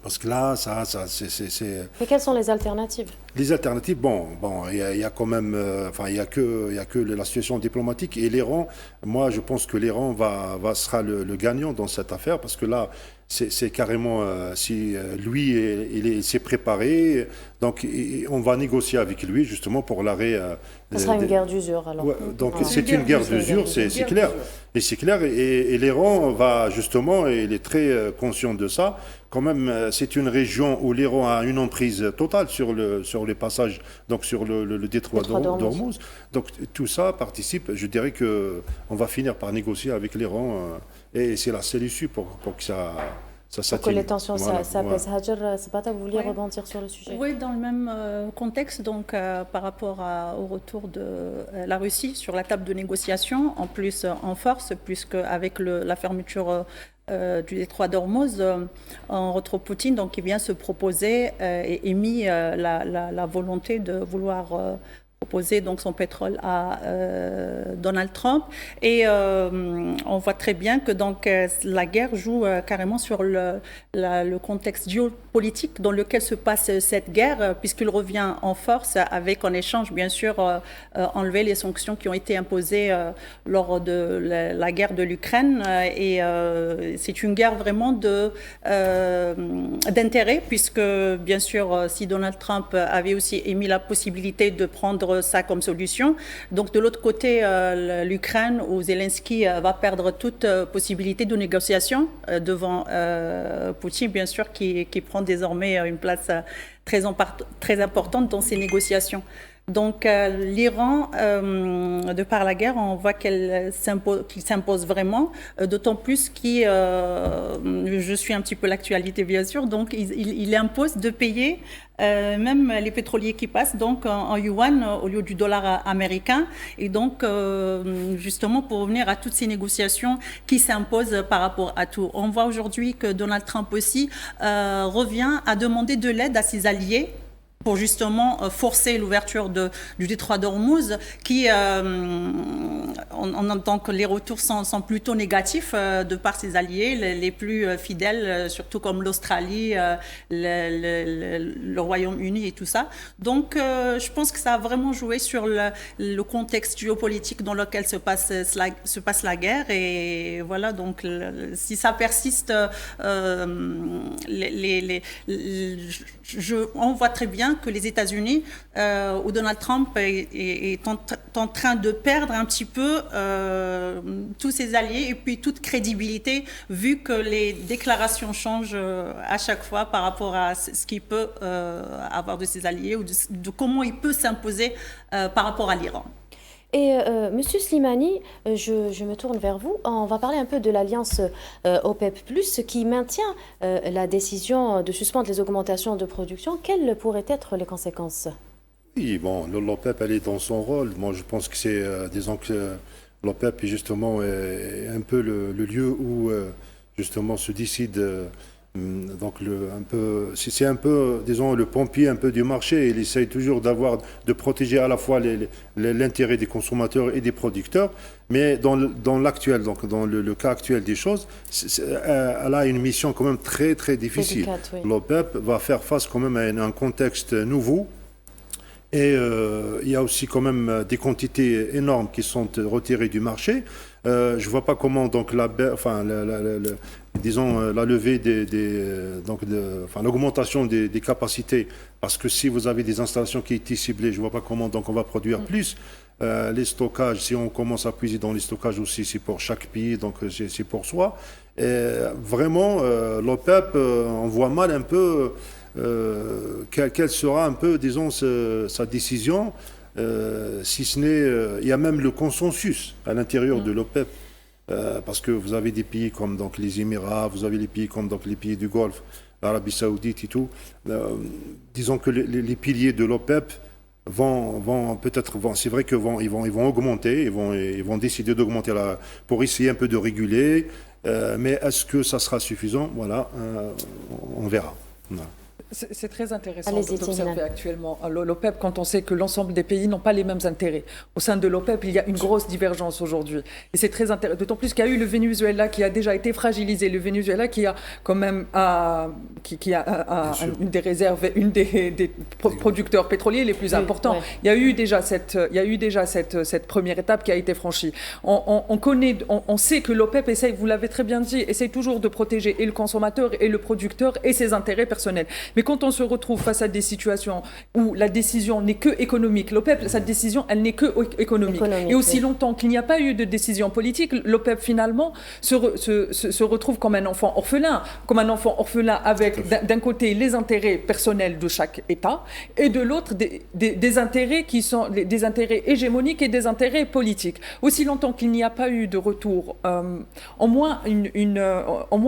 Parce que là, c'est...
Mais quelles sont les alternatives?
Les alternatives, il y a quand même, il y a que la situation diplomatique, et l'Iran. Moi, je pense que l'Iran sera le gagnant dans cette affaire, parce que là, c'est carrément, si lui, il s'est préparé, donc on va négocier avec lui justement pour l'arrêt.
Ce sera une guerre d'usure alors.
Ouais, donc c'est une guerre d'usure, c'est clair. Et c'est clair, et l'Iran va justement, et il est très conscient de ça. Quand même, c'est une région où l'Iran a une emprise totale sur les passages, donc sur le détroit d'Ormuz. Donc tout ça participe. Je dirais que on va finir par négocier avec l'Iran, et c'est la seule issue pour que ça
pour que les tensions s'apaisent. Hajar Sabata, vous vouliez rebondir sur le sujet?
Oui, dans le même contexte, donc par rapport au retour de la Russie sur la table de négociation, en plus en force, puisque avec la fermeture du détroit d'Ormuz, on retrouve Poutine, donc qui vient se proposer et émis la volonté de vouloir proposer donc son pétrole à Donald Trump, et on voit très bien que donc la guerre joue carrément sur le contexte géopolitique dans lequel se passe cette guerre, puisqu'il revient en force avec en échange bien sûr enlever les sanctions qui ont été imposées lors de la guerre de l'Ukraine, et c'est une guerre vraiment d'intérêt, puisque bien sûr si Donald Trump avait aussi émis la possibilité de prendre ça comme solution. Donc de l'autre côté, l'Ukraine, où Zelensky va perdre toute possibilité de négociation devant Poutine, bien sûr, qui prend désormais une place très importante dans ces négociations. Donc l'Iran, de par la guerre, on voit qu'il s'impose vraiment, d'autant plus je suis un petit peu l'actualité bien sûr, donc il impose de payer même les pétroliers qui passent donc en yuan au lieu du dollar américain, et donc justement pour revenir à toutes ces négociations qui s'imposent par rapport à tout. On voit aujourd'hui que Donald Trump aussi revient à demander de l'aide à ses alliés pour justement forcer l'ouverture du détroit d'Ormuz, qui, on entend que les retours sont plutôt négatifs de par ses alliés, les plus fidèles, surtout comme l'Australie, le Royaume-Uni et tout ça. Donc, je pense que ça a vraiment joué sur le contexte géopolitique dans lequel se passe la guerre. Et voilà, donc, si ça persiste, on voit très bien que les États-Unis, où Donald Trump est en train de perdre un petit peu tous ses alliés et puis toute crédibilité, vu que les déclarations changent à chaque fois par rapport à ce qu'il peut avoir de ses alliés, ou de comment il peut s'imposer par rapport à l'Iran.
Et Monsieur Slimani, je me tourne vers vous. On va parler un peu de l'alliance OPEP+, qui maintient la décision de suspendre les augmentations de production. Quelles pourraient être les conséquences?
Oui, bon, l'OPEP, elle est dans son rôle. Moi, je pense que c'est, disons que l'OPEP est justement un peu le lieu où justement se décide. Donc c'est un peu, disons, le pompier un peu du marché. Il essaye toujours de protéger à la fois l'intérêt des consommateurs et des producteurs. Mais dans l'actuel, donc dans le cas actuel des choses, elle a une mission quand même très très difficile.
Délicate, oui.
L'OPEP va faire face quand même à un contexte nouveau. Et il y a aussi quand même des quantités énormes qui sont retirées du marché. je ne vois pas comment donc disons la levée l'augmentation des capacités, parce que si vous avez des installations qui étaient ciblées, je ne vois pas comment donc on va produire plus. Les stockages, si on commence à puiser dans les stockages aussi, c'est pour chaque pays, donc c'est pour soi. Et vraiment, l'OPEP, on voit mal un peu quelle sera un peu, disons, sa décision. Si ce n'est, il y a même le consensus à l'intérieur de l'OPEP, parce que vous avez des pays comme donc les Émirats, vous avez les pays comme donc les pays du Golfe, l'Arabie Saoudite et tout. Disons que les piliers de l'OPEP vont peut-être, c'est vrai qu'ils vont augmenter, ils vont décider d'augmenter pour essayer un peu de réguler, mais est-ce que ça sera suffisant? Voilà, on verra. Voilà.
C'est très intéressant
Allez-y,
d'observer actuellement l'OPEP quand on sait que l'ensemble des pays n'ont pas les mêmes intérêts. Au sein de l'OPEP, il y a une grosse divergence aujourd'hui. Et c'est très intéressant, d'autant plus qu'il y a eu le Venezuela qui a déjà été fragilisé. Le Venezuela qui a quand même une des réserves, une des producteurs pétroliers les plus importants. Ouais. Il y a eu déjà cette première étape qui a été franchie. On sait que l'OPEP essaye, vous l'avez très bien dit, essaye toujours de protéger et le consommateur et le producteur et ses intérêts personnels. Mais quand on se retrouve face à des situations où la décision n'est que économique, l'OPEP, sa décision, elle n'est que économique. Et aussi longtemps qu'il n'y a pas eu de décision politique, l'OPEP finalement se retrouve comme un enfant orphelin avec d'un côté les intérêts personnels de chaque État et de l'autre des intérêts qui sont des intérêts hégémoniques et des intérêts politiques. Aussi longtemps qu'il n'y a pas eu de retour, au moins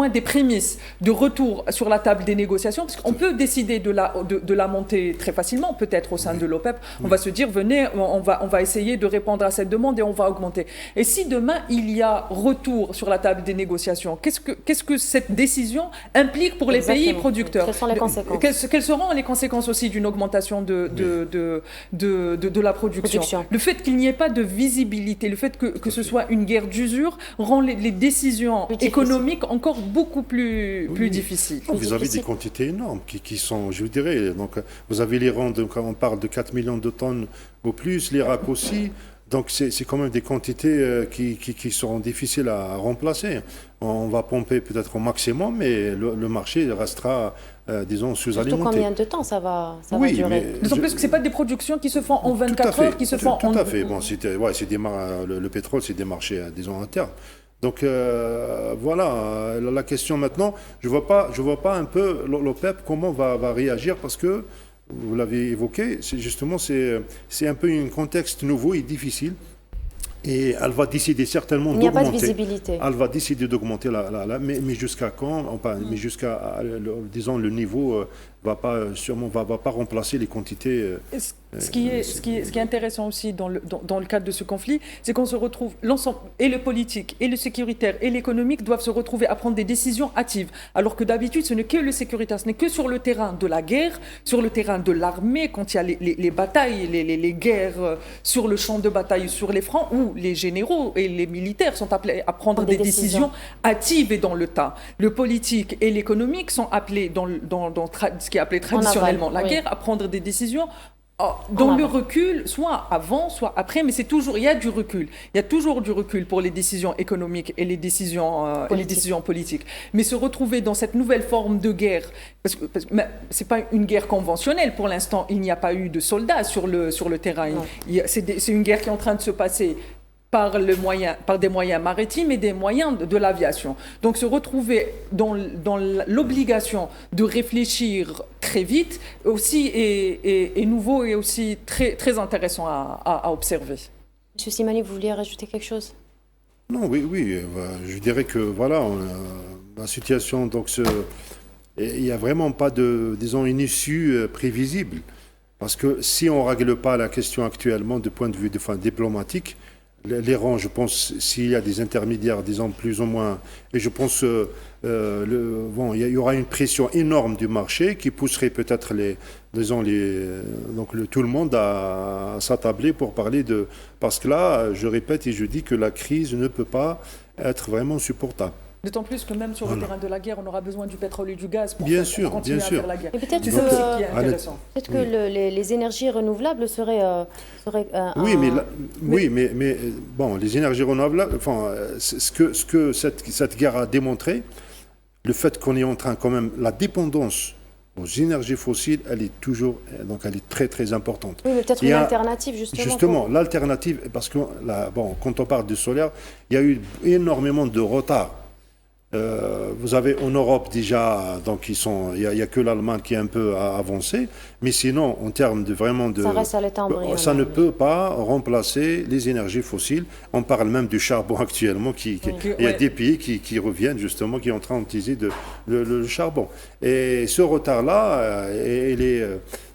des prémices de retour sur la table des négociations, parce qu'on peut décider de la monter très facilement, peut-être au sein de l'OPEP. On va se dire, venez, on va essayer de répondre à cette demande et on va augmenter. Et si demain, il y a retour sur la table des négociations, qu'est-ce que cette décision implique pour les pays producteurs?
Quelles sont les conséquences?
Quelles seront les conséquences aussi d'une augmentation de la production? Le fait qu'il n'y ait pas de visibilité, le fait que ce soit une guerre d'usure rend les décisions économiques encore beaucoup plus difficiles.
Vous avez des quantités énormes qui sont, je vous dirais, donc vous avez l'Iran, on parle de 4 millions de tonnes au plus, l'Irak aussi, donc c'est quand même des quantités qui seront difficiles à remplacer. On va pomper peut-être au maximum, mais le marché restera, disons, sous-alimenté.
Surtout combien de temps ça va durer?
D'autant plus que ce n'est pas des productions qui se font en 24 heures, qui se font en...
Tout à fait, bon, le pétrole, c'est des marchés, disons, internes. Donc voilà, la question maintenant, je vois pas un peu l'OPEP comment va réagir, parce que, vous l'avez évoqué, c'est un peu un contexte nouveau et difficile. Et elle va décider certainement d'augmenter.
Il n'y a pas de visibilité.
Elle va décider d'augmenter mais jusqu'à quand? Mais jusqu'à, disons, le niveau va pas remplacer les quantités.
Ce qui est intéressant aussi dans le cadre de ce conflit, c'est qu'on se retrouve, l'ensemble, et le politique, et le sécuritaire, et l'économique doivent se retrouver à prendre des décisions hâtives. Alors que d'habitude, ce n'est que le sécuritaire, ce n'est que sur le terrain de la guerre, sur le terrain de l'armée, quand il y a les batailles, les guerres sur le champ de bataille, sur les fronts, où les généraux et les militaires sont appelés à prendre des décisions hâtives et dans le tas. Le politique et l'économique sont appelés dans ce qui est appelé traditionnellement la guerre, à prendre des décisions dans le recul, soit avant, soit après, mais il y a du recul. Il y a toujours du recul pour les décisions économiques et les décisions politiques. Mais se retrouver dans cette nouvelle forme de guerre, parce que c'est pas une guerre conventionnelle pour l'instant, il n'y a pas eu de soldats sur le terrain. C'est une guerre qui est en train de se passer par des moyens maritimes et des moyens de l'aviation. Donc se retrouver dans l'obligation de réfléchir très vite aussi est nouveau et aussi très, très intéressant à observer.
Monsieur Simani, vous vouliez rajouter quelque chose?
Non, oui, je dirais que voilà, la situation, donc il n'y a vraiment pas disons, une issue prévisible. Parce que si on ne règle pas la question actuellement du point de vue diplomatique, l'Iran, je pense, s'il y a des intermédiaires, disons plus ou moins, et je pense il y aura une pression énorme du marché qui pousserait peut-être tout le monde à s'attabler pour parler parce que là, je répète et je dis que la crise ne peut pas être vraiment supportable.
D'autant plus que même sur le terrain de la guerre, on aura besoin du pétrole et du gaz pour continuer à
sûr.
faire la guerre.
Et peut-être
C'est ça aussi qui est intéressant.
Peut-être que les énergies renouvelables seraient
Oui, mais bon, les énergies renouvelables, enfin, ce que cette guerre a démontré, le fait qu'on est en train quand même, la dépendance aux énergies fossiles, elle est toujours, donc elle est très très importante.
Oui, mais peut-être une alternative justement.
Justement, l'alternative, parce que quand on parle du solaire, il y a eu énormément de retard. Vous avez en Europe déjà, donc il y a que l'Allemagne qui est un peu avancée, mais sinon en termes de vraiment de,
ça reste à l'état embryonnaire.
Ça ne peut pas remplacer les énergies fossiles. On parle même du charbon actuellement, il y a des pays qui reviennent justement, qui sont en train d'utiliser le charbon. Et ce retard-là,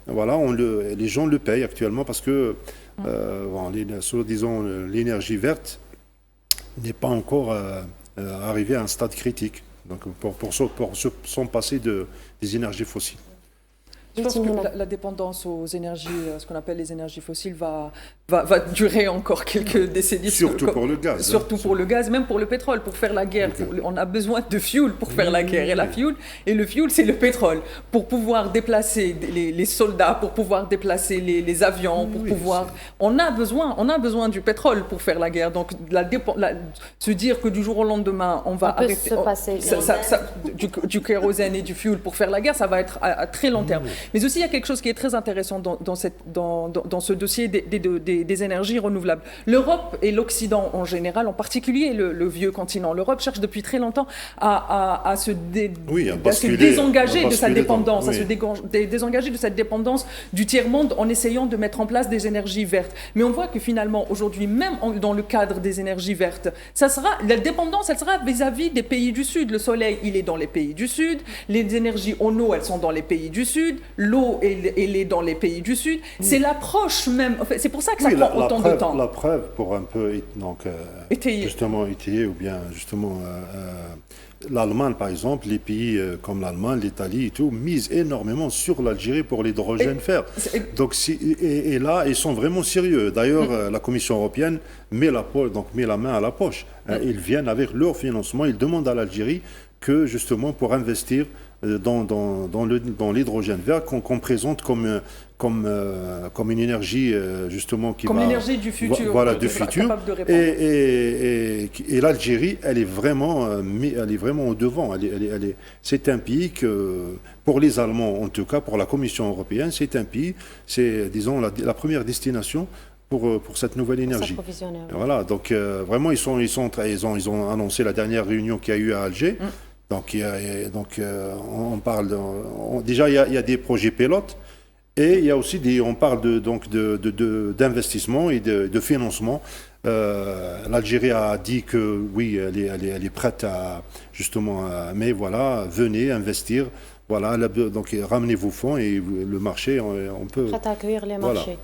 voilà, les gens le payent actuellement parce que, disons, l'énergie verte n'est pas encore arriver à un stade critique, donc pour s'en passer des énergies fossiles.
Je pense que la dépendance aux énergies, ce qu'on appelle les énergies fossiles, va durer encore quelques décennies.
Surtout pour le gaz.
Surtout pour le gaz, même pour le pétrole. Pour faire la guerre, on a besoin de fuel pour faire la guerre. Et le fuel, c'est le pétrole. Pour pouvoir déplacer les soldats, pour pouvoir déplacer les avions, on a besoin du pétrole pour faire la guerre. Donc, se dire que du jour au lendemain, on va arrêter du kérosène et du fuel pour faire la guerre, ça va être à très long terme. Mais aussi, il y a quelque chose qui est très intéressant dans ce dossier des énergies renouvelables. L'Europe et l'Occident en général, en particulier le vieux continent, l'Europe cherche depuis très longtemps à se désengager de sa dépendance, à se désengager de cette dépendance du tiers-monde en essayant de mettre en place des énergies vertes. Mais on voit que finalement, aujourd'hui, même dans le cadre des énergies vertes, la dépendance, elle sera vis-à-vis des pays du Sud. Le soleil, il est dans les pays du Sud. Les énergies en eau, elles sont dans les pays du Sud. L'eau, elle est dans les pays du Sud. C'est l'approche même. En fait, c'est pour ça que ça prend autant de temps.
La preuve pour un peu justement étayer ou bien justement l'Allemagne par exemple, les pays comme l'Allemagne, l'Italie et tout misent énormément sur l'Algérie pour l'hydrogène vert. Donc et là ils sont vraiment sérieux. D'ailleurs la Commission européenne met la main à la poche. Ils viennent avec leur financement. Ils demandent à l'Algérie que justement pour investir dans l'hydrogène vert qu'on présente comme une énergie justement qui
comme l'énergie du futur,
voilà, du futur. Et l'Algérie, elle est vraiment au devant. C'est un pays que, pour les Allemands, en tout cas pour la Commission européenne, c'est disons la première destination pour cette nouvelle énergie. Voilà, donc vraiment ils ont annoncé la dernière réunion qu'il y a eu à Alger. Donc on parle déjà il y a des projets pilotes et il y a aussi on parle d'investissement et de financement. L'Algérie a dit que oui, elle est prête mais voilà, venez investir. Voilà, donc ramenez vos fonds et le marché, on peut.
Prête à accueillir les marchés.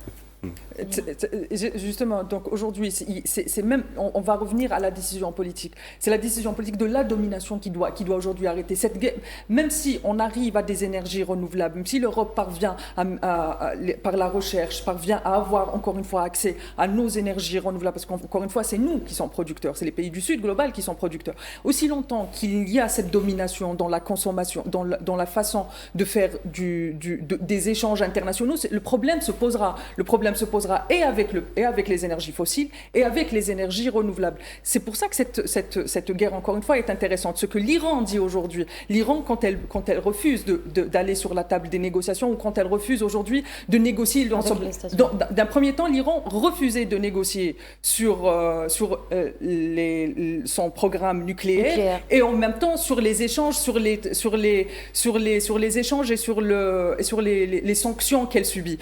Justement, donc aujourd'hui, c'est même, on va revenir à la décision politique. C'est la décision politique de la domination qui doit aujourd'hui arrêter cette guerre. Même si on arrive à des énergies renouvelables, même si l'Europe parvient par la recherche, parvient à avoir encore une fois accès à nos énergies renouvelables, parce qu'encore une fois, c'est nous qui sommes producteurs, c'est les pays du Sud global qui sont producteurs. Aussi longtemps qu'il y a cette domination dans la consommation, dans la façon de faire des échanges internationaux, le problème se posera. Le problème se posera et avec les énergies fossiles et avec les énergies renouvelables. C'est pour ça que cette guerre, encore une fois, est intéressante. Ce que l'Iran dit aujourd'hui, l'Iran, quand elle refuse d'aller sur la table des négociations ou quand elle refuse aujourd'hui de négocier l'ensemble. D'un premier temps, l'Iran refusait de négocier sur son programme nucléaire et en même temps sur les échanges, sur les échanges et sur les sanctions qu'elle subit.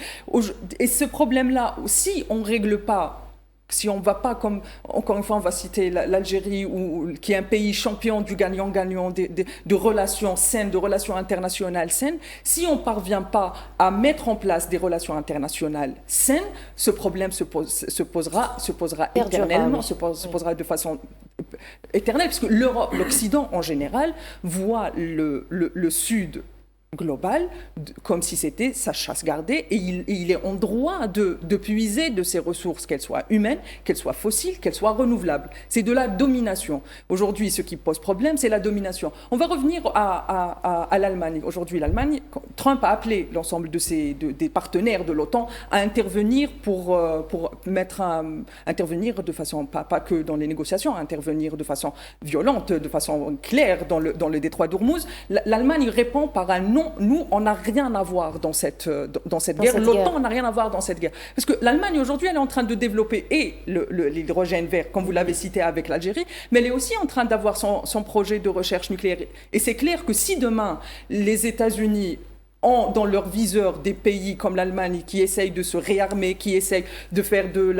Et ce problème-là, si on ne règle pas, si on ne va pas comme, encore une fois, on va citer l'Algérie, qui est un pays champion du gagnant-gagnant, de relations saines, de relations internationales saines, si on ne parvient pas à mettre en place des relations internationales saines, ce problème se posera éternellement, se posera de façon éternelle, parce que l'Europe, l'Occident en général, voit le Sud global, comme si c'était sa chasse gardée, et il est en droit de puiser de ses ressources, qu'elles soient humaines, qu'elles soient fossiles, qu'elles soient renouvelables. C'est de la domination. Aujourd'hui, ce qui pose problème, c'est la domination. On va revenir à l'Allemagne. Aujourd'hui, l'Allemagne, Trump a appelé l'ensemble des partenaires de l'OTAN à intervenir pour intervenir de façon, pas que dans les négociations, à intervenir de façon violente, de façon claire dans le détroit d'Ormuz. L'Allemagne répond par un non. Nous, on n'a rien à voir dans cette guerre. L'OTAN n'a rien à voir dans cette guerre. Parce que l'Allemagne, aujourd'hui, elle est en train de développer l'hydrogène vert, comme vous l'avez cité avec l'Algérie, mais elle est aussi en train d'avoir son projet de recherche nucléaire. Et c'est clair que si demain, les États-Unis ont dans leur viseur des pays comme l'Allemagne qui essayent de se réarmer, qui essayent de faire de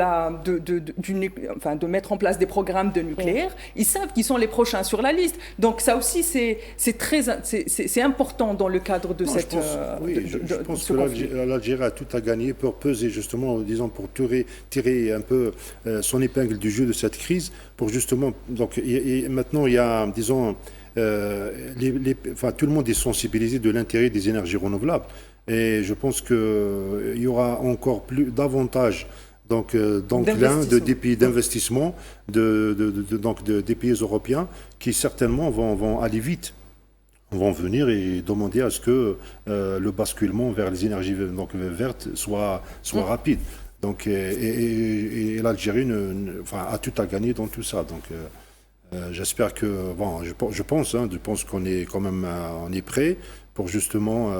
mettre en place des programmes de nucléaire, ils savent qu'ils sont les prochains sur la liste. Donc ça aussi, c'est important dans le cadre de cette...
Je pense que l'Algérie a tout à gagner pour peser justement, disons, pour tirer un peu son épingle du jeu de cette crise, pour justement... Donc maintenant, il y a, disons... tout le monde est sensibilisé de l'intérêt des énergies renouvelables et je pense qu'il y aura encore davantage d'enclins des pays d'investissement des pays européens qui certainement vont aller vite, vont venir et demander à ce que le basculement vers les énergies vertes soit rapide. Donc, et l'Algérie a tout à gagner dans tout ça. Donc, j'espère que, je pense qu'on est quand même on est prêt pour justement,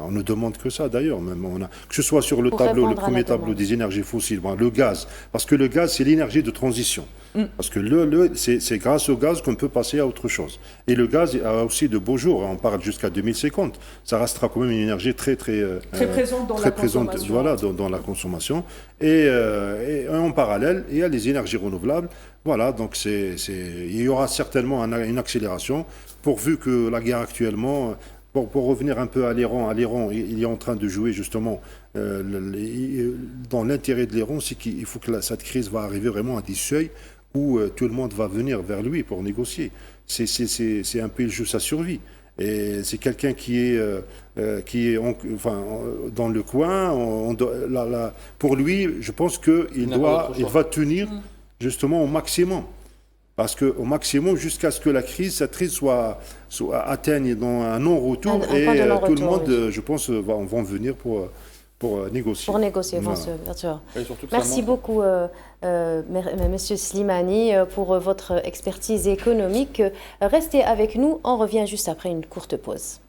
on ne demande que ça d'ailleurs, même que ce soit sur le premier tableau des énergies fossiles, le gaz, parce que le gaz c'est l'énergie de transition, parce que c'est grâce au gaz qu'on peut passer à autre chose. Et le gaz a aussi de beaux jours, on parle jusqu'à 2050, ça restera quand même une énergie très
présente dans la consommation.
Voilà, dans la consommation. Et en parallèle, il y a les énergies renouvelables. Voilà, donc il y aura certainement une accélération, pourvu que la guerre actuellement, pour revenir un peu à l'Iran, il est en train de jouer justement dans l'intérêt de l'Iran, c'est qu'il faut que cette crise va arriver vraiment à des seuils où tout le monde va venir vers lui pour négocier. C'est un peu le jeu sa survie. Et c'est quelqu'un qui est dans le coin. Pour lui, je pense qu'il va tenir justement au maximum. Parce qu'au maximum, jusqu'à ce que cette crise atteigne dans un non-retour, tout le monde, je pense, vont venir pour négocier.
Pour négocier, bien sûr. Merci beaucoup, Monsieur Slimani, pour votre expertise économique. Restez avec nous, on revient juste après une courte pause.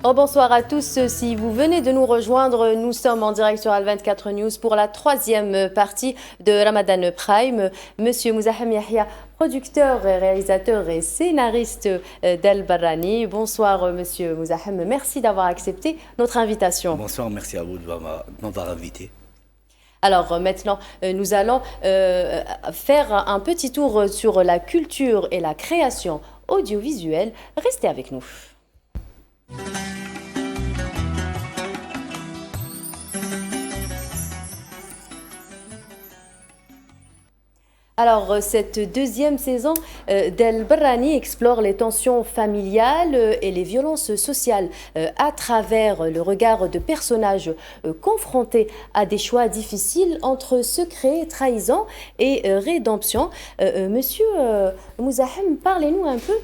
Bonsoir à tous. Si vous venez de nous rejoindre, nous sommes en direct sur Al24 News pour la troisième partie de Ramadan Prime. Monsieur Mouzahem Yahya, producteur, réalisateur et scénariste d'Al Barrani. Bonsoir Monsieur Mouzahem, merci d'avoir accepté notre invitation.
Bonsoir, merci à vous de m'avoir invité.
Alors maintenant, nous allons faire un petit tour sur la culture et la création audiovisuelle. Restez avec nous. Alors, cette deuxième saison d'Al Barrani explore les tensions familiales et les violences sociales à travers le regard de personnages confrontés à des choix difficiles entre secret, trahison et rédemption. Monsieur Mouzahem, parlez-nous un peu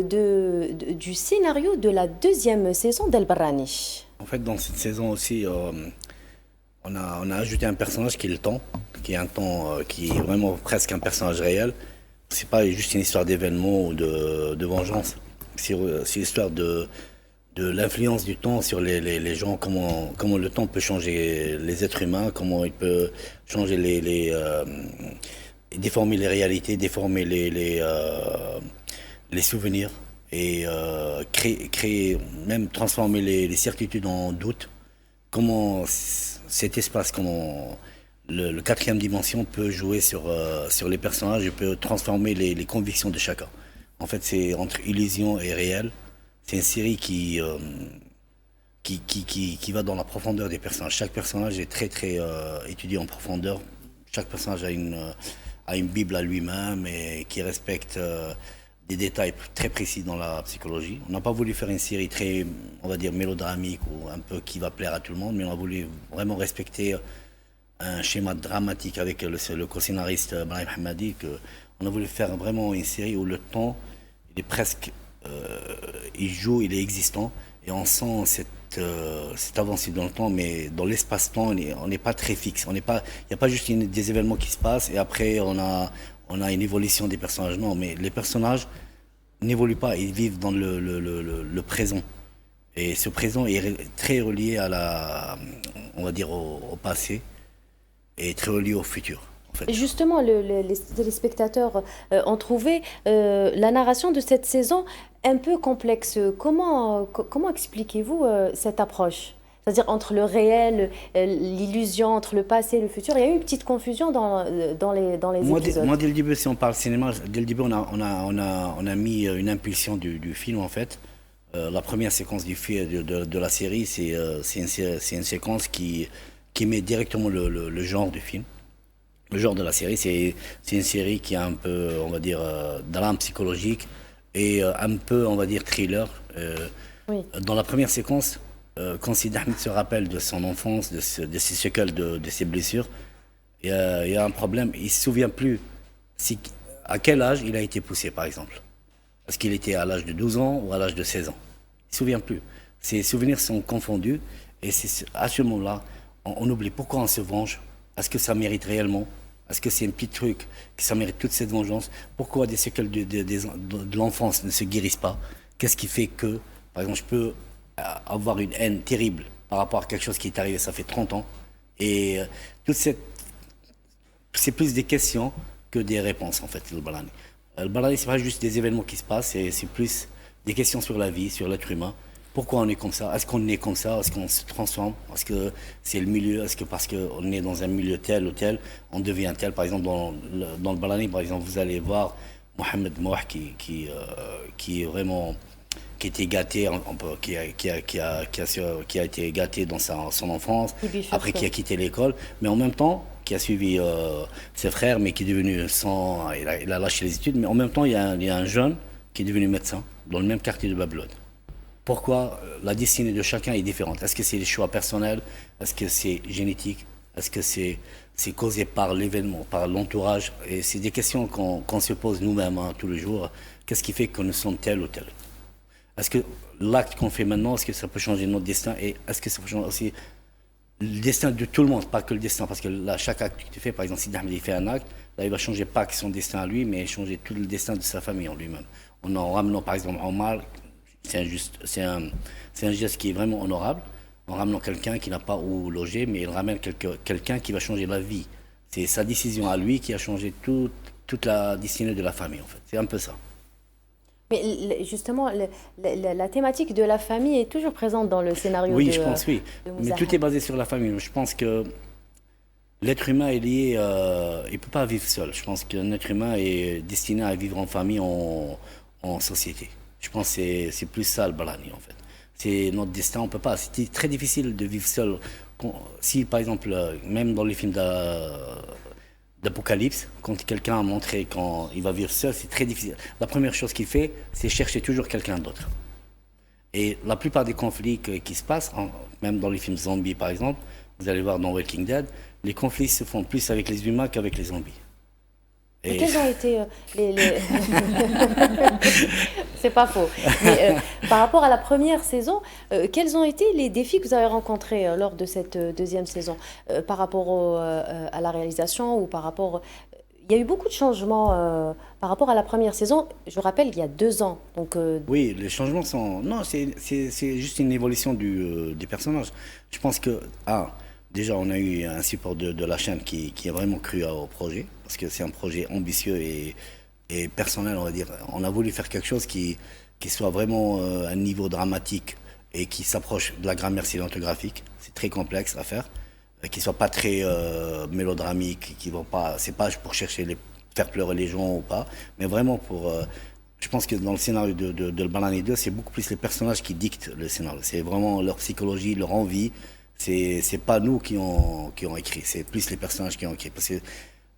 du scénario de la deuxième saison d'Al Barrani.
En fait, dans cette saison aussi, on a ajouté un personnage qui est le temps, qui est vraiment presque un personnage réel. C'est pas juste une histoire d'événement ou de vengeance. C'est l'histoire de l'influence du temps sur les gens, comment le temps peut changer les êtres humains, comment il peut changer déformer les réalités, déformer les souvenirs et créer, même transformer les certitudes en doute. Comment cet espace, comment le quatrième dimension peut jouer sur les personnages et peut transformer les convictions de chacun. En fait, c'est entre illusion et réel. c'est une série qui va dans la profondeur des personnages. Chaque personnage est très étudié en profondeur. Chaque personnage a une bible à lui-même et qui respecte des détails très précis dans la psychologie. On n'a pas voulu faire une série très, on va dire, mélodramique ou un peu qui va plaire à tout le monde, mais on a voulu vraiment respecter un schéma dramatique avec le co-scénariste Brahim Hamadi. On a voulu faire vraiment une série où le temps, il est presque, il joue, il est existant, et on sent cette avancée dans le temps, mais dans l'espace-temps, on n'est pas très fixe. Il n'y a pas juste des événements qui se passent et après on a une évolution des personnages. Non, mais les personnages n'évoluent pas, ils vivent dans le présent. Et ce présent est très relié on va dire au passé et très relié au futur. En fait.
Justement, les téléspectateurs ont trouvé la narration de cette saison un peu complexe. Comment expliquez-vous cette approche? C'est-à-dire entre le réel, l'illusion, entre le passé et le futur. Il y a eu une petite confusion dans les épisodes.
Moi, dès le début, si on parle cinéma, dès le début, on a mis une impulsion du film, en fait. La première séquence de la série, c'est une séquence qui met directement le genre du film. Le genre de la série, c'est une série qui a un peu, on va dire, drame psychologique et un peu, on va dire, thriller.
Oui.
Dans la première séquence, quand Sid Ahmed se rappelle de son enfance, de ses séquelles, de ses blessures, il y a un problème. Il ne se souvient plus à quel âge il a été poussé, par exemple. Est-ce qu'il était à l'âge de 12 ans ou à l'âge de 16 ans? Il ne se souvient plus. Ses souvenirs sont confondus et c'est à ce moment-là, on oublie pourquoi on se venge. Est-ce que ça mérite réellement? Est-ce que c'est un petit truc que ça mérite toute cette vengeance? Pourquoi des séquelles de l'enfance ne se guérissent pas? Qu'est-ce qui fait que, par exemple, je peux avoir une haine terrible par rapport à quelque chose qui est arrivé, ça fait 30 ans. Et c'est plus des questions que des réponses, en fait, le Barlani. Le Barlani, c'est pas juste des événements qui se passent, c'est plus des questions sur la vie, sur l'être humain. Pourquoi on est comme ça? Est-ce qu'on est comme ça? Est-ce qu'on se transforme? Est-ce que c'est le milieu? Est-ce que parce qu'on est dans un milieu tel ou tel, on devient tel? Par exemple, dans le Barlani, par exemple, vous allez voir Mohamed Mouah qui est vraiment... qui a été gâté, qui a été gâté dans son enfance, après qui a quitté l'école, mais en même temps, qui a suivi ses frères, mais qui est devenu il a lâché les études, mais en même temps, il y a un jeune qui est devenu médecin dans le même quartier de Babylone. Pourquoi la destinée de chacun est différente? Est-ce que c'est les choix personnels? Est-ce que c'est génétique? Est-ce que c'est causé par l'événement, par l'entourage? Et c'est des questions qu'on se pose nous-mêmes tous les jours. Qu'est-ce qui fait que nous sommes tel ou tel? Est-ce que l'acte qu'on fait maintenant, est-ce que ça peut changer notre destin? Et est-ce que ça peut changer aussi le destin de tout le monde, pas que le destin? Parce que là, chaque acte que tu fais, par exemple, si Ahmed fait un acte, là, il va changer pas que son destin à lui, mais changer tout le destin de sa famille en lui-même. En ramenant, par exemple, Omar, c'est un geste qui est vraiment honorable, en ramenant quelqu'un qui n'a pas où loger, mais il ramène quelqu'un qui va changer la vie. C'est sa décision à lui qui a changé toute la destinée de la famille, en fait. C'est un peu ça.
Mais justement, la thématique de la famille est toujours présente dans le scénario.
Oui, je pense, oui. Mais tout est basé sur la famille. Je pense que l'être humain est lié, il ne peut pas vivre seul. Je pense qu'un être humain est destiné à vivre en famille, en société. Je pense que c'est plus ça le Barlani, en fait. C'est notre destin, on ne peut pas. C'est très difficile de vivre seul. Si, par exemple, même dans les films d'Apocalypse, quand quelqu'un a montré quand il va vivre seul, c'est très difficile. La première chose qu'il fait, c'est chercher toujours quelqu'un d'autre. Et la plupart des conflits qui se passent, même dans les films zombies par exemple, vous allez voir dans Walking Dead, les conflits se font plus avec les humains qu'avec les zombies.
Et quels ont été C'est pas faux. Mais, par rapport à la première saison, quels ont été les défis que vous avez rencontrés lors de cette deuxième saison par rapport à la réalisation ou par rapport... Il y a eu beaucoup de changements par rapport à la première saison. Je rappelle, il y a 2 ans. Donc,
oui, les changements sont... Non, c'est juste une évolution des personnages. Je pense que... déjà, on a eu un support de la chaîne qui a vraiment cru au projet, parce que c'est un projet ambitieux et personnel, on va dire. On a voulu faire quelque chose qui soit vraiment à un niveau dramatique et qui s'approche de la grammaire cinématographique. C'est très complexe à faire, qui soit pas très mélodramique, c'est pas pour chercher faire pleurer les gens ou pas, mais vraiment pour Je pense que dans le scénario de Le Balani 2, c'est beaucoup plus les personnages qui dictent le scénario. C'est vraiment leur psychologie, leur envie. C'est pas nous qui ont écrit, c'est plus les personnages qui ont écrit. Parce que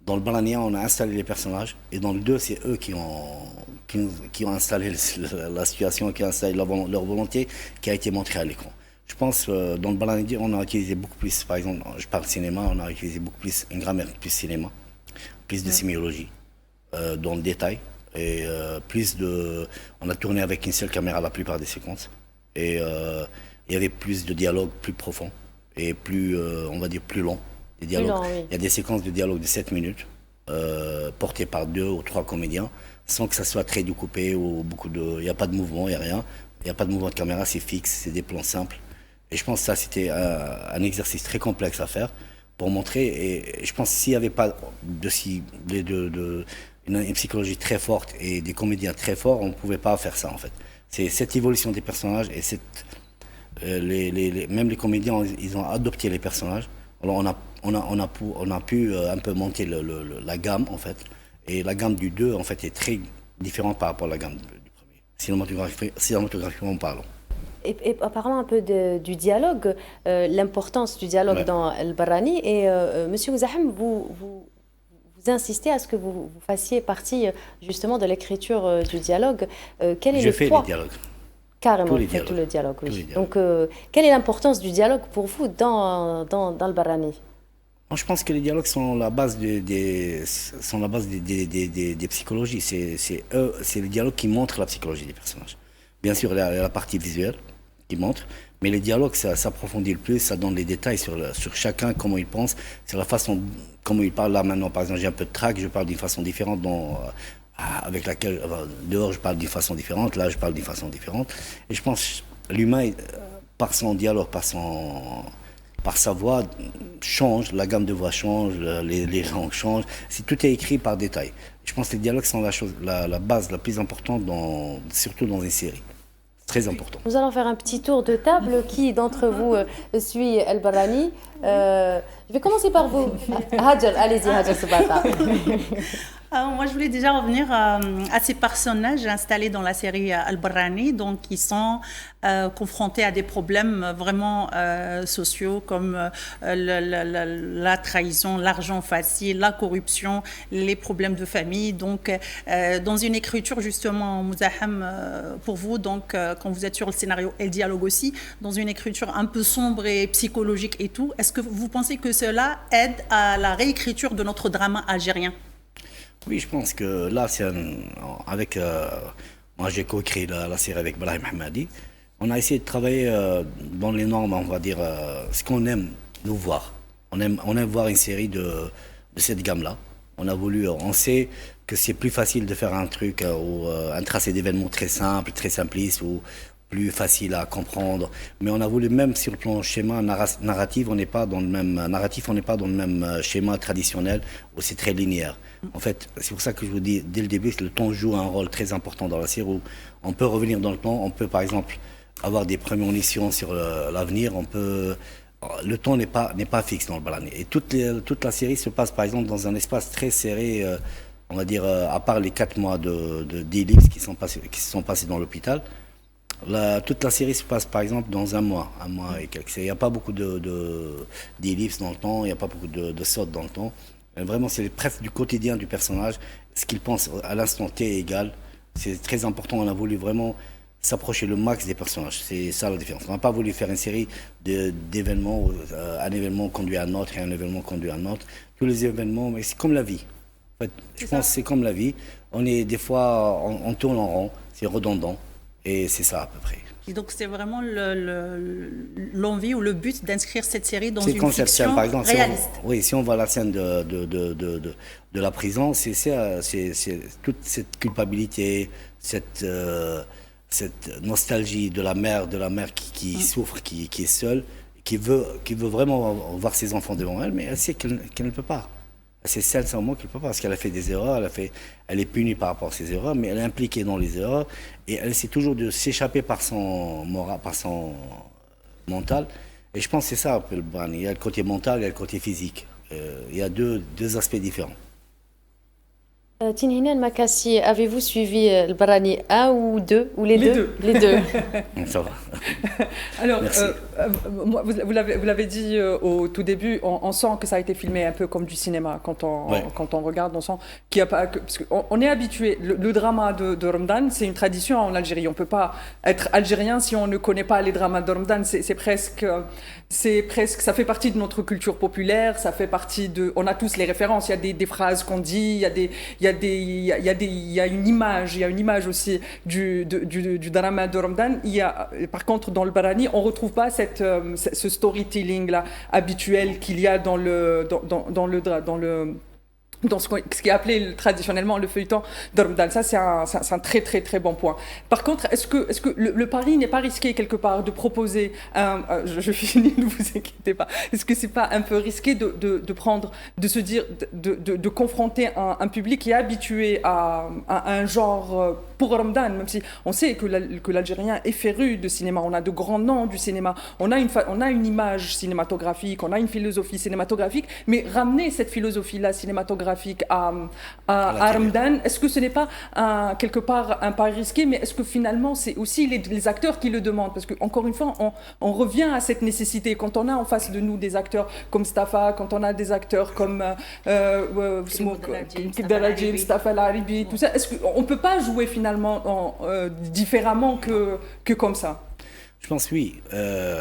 dans Le Balani 1, on a installé les personnages, et dans le 2, c'est eux qui ont installé la situation, qui ont installé leur volonté, qui a été montrée à l'écran. Je pense dans Le Balani 2, on a utilisé beaucoup plus, par exemple, je parle cinéma, on a utilisé beaucoup plus une grammaire plus cinéma, plus de sémiologie, dans le détail. Et on a tourné avec une seule caméra la plupart des séquences, et il y avait plus de dialogue plus profond et plus, on va dire, plus long. Des dialogues.
Oui.
Il y a des séquences de dialogue de 7 minutes portées par 2 ou 3 comédiens, sans que ça soit très découpé ou il n'y a pas de mouvement, il n'y a rien, il n'y a pas de mouvement de caméra, c'est fixe, c'est des plans simples. Et je pense que ça, c'était un exercice très complexe à faire pour montrer, et je pense que s'il n'y avait pas une psychologie très forte et des comédiens très forts, on ne pouvait pas faire ça en fait. C'est cette évolution des personnages, et même les comédiens, ils ont adopté les personnages. Alors on a pu un peu monter la gamme en fait, et la gamme du 2 en fait est très différente par rapport à la gamme du premier, cinématographiquement parlant.
Et parlons un peu du dialogue, l'importance du dialogue dans El Barani. Et Monsieur Ouzahem, vous insistez à ce que vous fassiez partie justement de l'écriture du dialogue. Quel est
Je fais
poids
les dialogues.
Carrément,
Tous les
tout le dialogue. Oui.
Tous les dialogues.
Donc, quelle est l'importance du dialogue pour vous dans El Barani?
Je pense que les dialogues sont la base des psychologies. C'est les dialogues qui montrent la psychologie des personnages. Bien sûr, il y a la partie visuelle qui montre, mais les dialogues, ça s'approfondit le plus, ça donne les détails sur chacun, comment il pense, sur la façon, comment il parle. Là, maintenant, par exemple, j'ai un peu de trac, je parle d'une façon différente, avec laquelle, dehors, je parle d'une façon différente, là, je parle d'une façon différente. Et je pense que l'humain, par son dialogue, par sa voix, change, la gamme de voix change, les rangs changent. Tout est écrit par détail. Je pense que les dialogues sont la base la plus importante, surtout dans une série. Très important.
Nous allons faire un petit tour de table. Qui d'entre vous suit El Barani? Je vais commencer par vous. Hajar, allez-y, Hajar Soubata.
Moi, je voulais déjà revenir à ces personnages installés dans la série Al Barani, donc qui sont confrontés à des problèmes vraiment sociaux comme la trahison, l'argent facile, la corruption, les problèmes de famille. Donc, dans une écriture justement, Mouzaham, pour vous, donc quand vous êtes sur le scénario et le dialogue aussi, dans une écriture un peu sombre et psychologique et tout, est-ce que vous pensez que cela aide à la réécriture de notre drame algérien?
Oui, je pense que là, moi j'ai co-écrit la série avec Brahim Hamadi. On a essayé de travailler dans les normes, on va dire, ce qu'on aime nous voir. On aime voir une série de cette gamme-là. On sait que c'est plus facile de faire un truc ou un tracé d'événements très simple, très simpliste, ou plus facile à comprendre. Mais on a voulu, même sur le plan schéma narratif, on n'est pas dans le même schéma traditionnel où c'est très linéaire. En fait, c'est pour ça que je vous dis dès le début que le temps joue un rôle très important dans la série, où on peut revenir dans le temps, on peut par exemple avoir des prémonitions sur l'avenir, le temps n'est pas fixe dans le Balani. Et toute la série se passe par exemple dans un espace très serré, on va dire, à part les 4 mois d'ellipse qui se sont passés dans l'hôpital. Toute la série se passe par exemple dans un mois et quelques. Il n'y a pas beaucoup d'ellipses dans le temps, il n'y a pas beaucoup de sautes dans le temps. Vraiment, c'est presque du quotidien du personnage, ce qu'il pense à l'instant T est égal. C'est très important, on a voulu vraiment s'approcher le max des personnages. C'est ça la différence. On n'a pas voulu faire une série d'événements, un événement conduit à un autre et un événement conduit à un autre. Tous les événements, mais c'est comme la vie. En fait, je pense que c'est comme la vie. Des fois, on tourne en rond, c'est redondant. Et c'est ça à peu près.
Et donc c'est vraiment l'envie ou le but d'inscrire cette série dans une fiction
par exemple,
réaliste.
Si on voit la scène de la prison, c'est toute cette culpabilité, cette nostalgie de la mère qui souffre, qui est seule, qui veut vraiment voir ses enfants devant elle, mais elle sait qu'elle ne peut pas. C'est sincèrement qu'elle ne peut pas, parce qu'elle a fait des erreurs, elle est punie par rapport à ses erreurs, mais elle est impliquée dans les erreurs, et elle essaie toujours de s'échapper par son mental. Et je pense que c'est ça un peu le Barani. Il y a le côté mental, il y a le côté physique. Il y a deux aspects différents.
Tinhinan Makassi, avez-vous suivi le Barani 1 ou 2 ou les deux? Les deux.
Ça va.
Alors, moi, vous l'avez dit au tout début, on sent que ça a été filmé un peu comme du cinéma. Quand on regarde, on sent qu'il n'y a pas... Parce qu'on est habitué, le drama de Ramadan, c'est une tradition en Algérie. On ne peut pas être algérien si on ne connaît pas les dramas de Ramadan. C'est presque... ça fait partie de notre culture populaire, ça fait partie de... On a tous les références, il y a des phrases qu'on dit, il y a une image aussi du drama de Ramadan. Par contre, dans le Barani, on ne retrouve pas ce storytelling-là habituel qu'il y a dans ce qui est appelé traditionnellement le feuilleton de Ramadan. Ça, c'est un très, très, très bon point. Par contre, est-ce que le pari n'est pas risqué quelque part de proposer je finis, ne vous inquiétez pas. Est-ce que c'est pas un peu risqué de se dire, de confronter un public qui est habitué à un genre pour Ramadan, même si on sait que l'Algérien est féru de cinéma, on a de grands noms du cinéma, on a une image cinématographique, on a une philosophie cinématographique, mais ramener cette philosophie-là cinématographique à Ramadan, est-ce que ce n'est pas quelque part un pari risqué, mais est-ce que finalement c'est aussi les acteurs qui le demandent? Parce que encore une fois, on revient à cette nécessité. Quand on a en face de nous des acteurs comme Stafa, quand on a des acteurs comme Darajim, Stafa Laribi, tout ça, est-ce qu'on ne peut pas jouer finalement différemment que comme ça?
Je pense oui,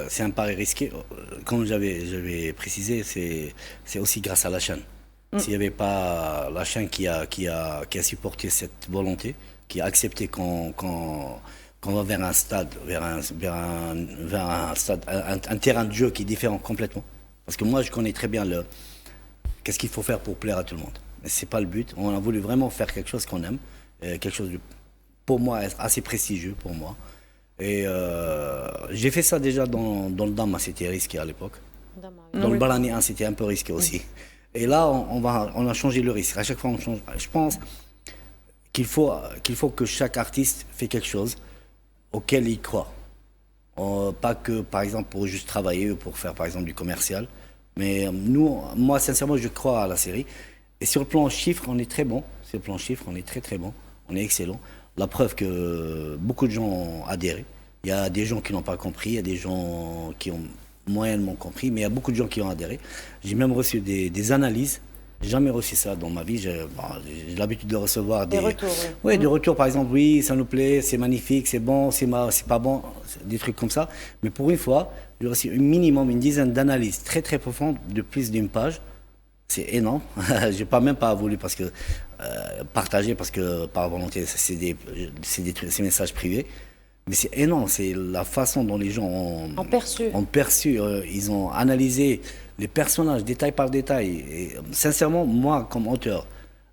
c'est un pari risqué. Comme j'avais précisé, c'est aussi grâce à la chaîne. S'il n'y avait pas la chaîne qui a supporté cette volonté, qui a accepté qu'on va vers un stade, vers un stade, un terrain de jeu qui est différent complètement. Parce que moi, je connais très bien qu'est-ce qu'il faut faire pour plaire à tout le monde. Mais c'est pas le but. On a voulu vraiment faire quelque chose qu'on aime, quelque chose pour moi assez prestigieux pour moi. Et j'ai fait ça déjà dans le Dama, c'était risqué à l'époque. Dans le Barani 1, c'était un peu risqué aussi. Et là, on a changé le risque. À chaque fois, on change. Je pense qu'il faut que chaque artiste fait quelque chose auquel il croit. Pas que, par exemple, pour juste travailler ou pour faire, par exemple, du commercial. Mais moi, sincèrement, je crois à la série. Et sur le plan chiffre, on est très bon. Sur le plan chiffre, on est très, très bon. On est excellent. La preuve que beaucoup de gens ont adhéré. Il y a des gens qui n'ont pas compris, il y a des gens qui ont moyennement compris, mais il y a beaucoup de gens qui ont adhéré. J'ai même reçu des analyses. J'ai jamais reçu ça dans ma vie. J'ai l'habitude de recevoir des retours. Oui, des retours, par exemple, oui, ça nous plaît, c'est magnifique, c'est bon, c'est pas bon, des trucs comme ça. Mais pour une fois, j'ai reçu minimum une dizaine d'analyses très très profondes de plus d'une page. C'est énorme. J'ai même pas voulu partager parce que par volonté, c'est des messages privés. Mais c'est énorme, c'est la façon dont les gens ont perçu. Ils ont analysé les personnages détail par détail. Et sincèrement, moi, comme auteur,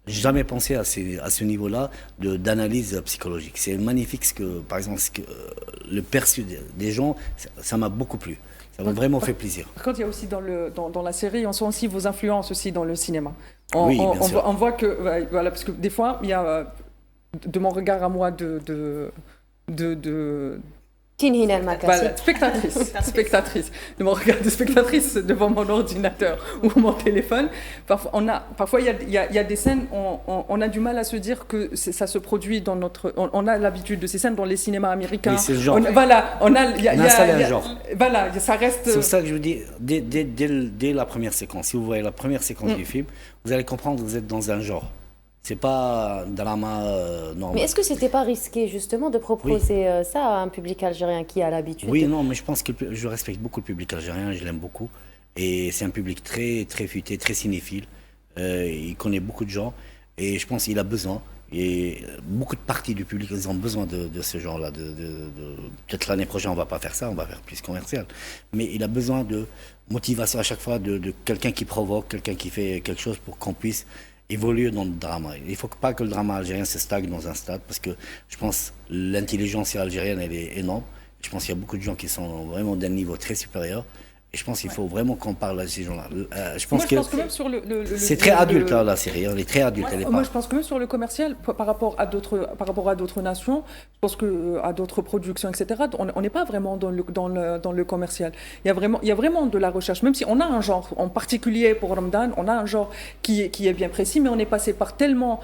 j'ai jamais pensé à ce niveau-là d'analyse psychologique. C'est magnifique par exemple, le perçu des gens, ça m'a beaucoup plu. Ça m'a vraiment fait plaisir.
Par contre, il y a aussi dans la série, on sent aussi vos influences aussi dans le cinéma.
Oui, bien sûr.
On voit que, voilà, parce que des fois, il y a, de mon regard à moi
Tinhinan Makassi.
Voilà, spectatrice. De mon regard de spectatrice devant mon ordinateur ou mon téléphone. Parfois, il y a des scènes, on a du mal à se dire que ça se produit dans notre... On a l'habitude de ces scènes dans les cinémas américains.
Oui, c'est le genre.
On a
installé un genre.
Voilà, ça reste...
C'est pour ça que je vous dis, dès la première séquence, si vous voyez la première séquence du film, vous allez comprendre que vous êtes dans un genre. C'est pas un drama normal.
Mais est-ce que c'était pas risqué justement de proposer ça à un public algérien qui a l'habitude?
Oui, non, mais je pense que je respecte beaucoup le public algérien, je l'aime beaucoup. Et c'est un public très, très futé, très cinéphile. Il connaît beaucoup de gens et je pense qu'il a besoin. Et beaucoup de parties du public, ils ont besoin de ce genre-là. Peut-être l'année prochaine, on ne va pas faire ça, on va faire plus commercial. Mais il a besoin de motivation à chaque fois, de quelqu'un qui provoque, quelqu'un qui fait quelque chose pour qu'on puisse évoluer dans le drama. Il ne faut pas que le drama algérien se stagne dans un stade parce que je pense que l'intelligence algérienne, elle est énorme. Je pense qu'il y a beaucoup de gens qui sont vraiment d'un niveau très supérieur Et je pense qu'il faut vraiment qu'on parle à ces gens-là. Je
Moi,
pense
je pense que même sur
c'est très adulte, là, la série. Elle est très adulte.
Moi, je pense que même sur le commercial, par rapport à d'autres nations, je pense que à d'autres productions, etc., on n'est pas vraiment dans le commercial. Il y a vraiment de la recherche. Même si on a un genre, en particulier pour Ramadan, on a un genre qui est bien précis, mais on est passé par tellement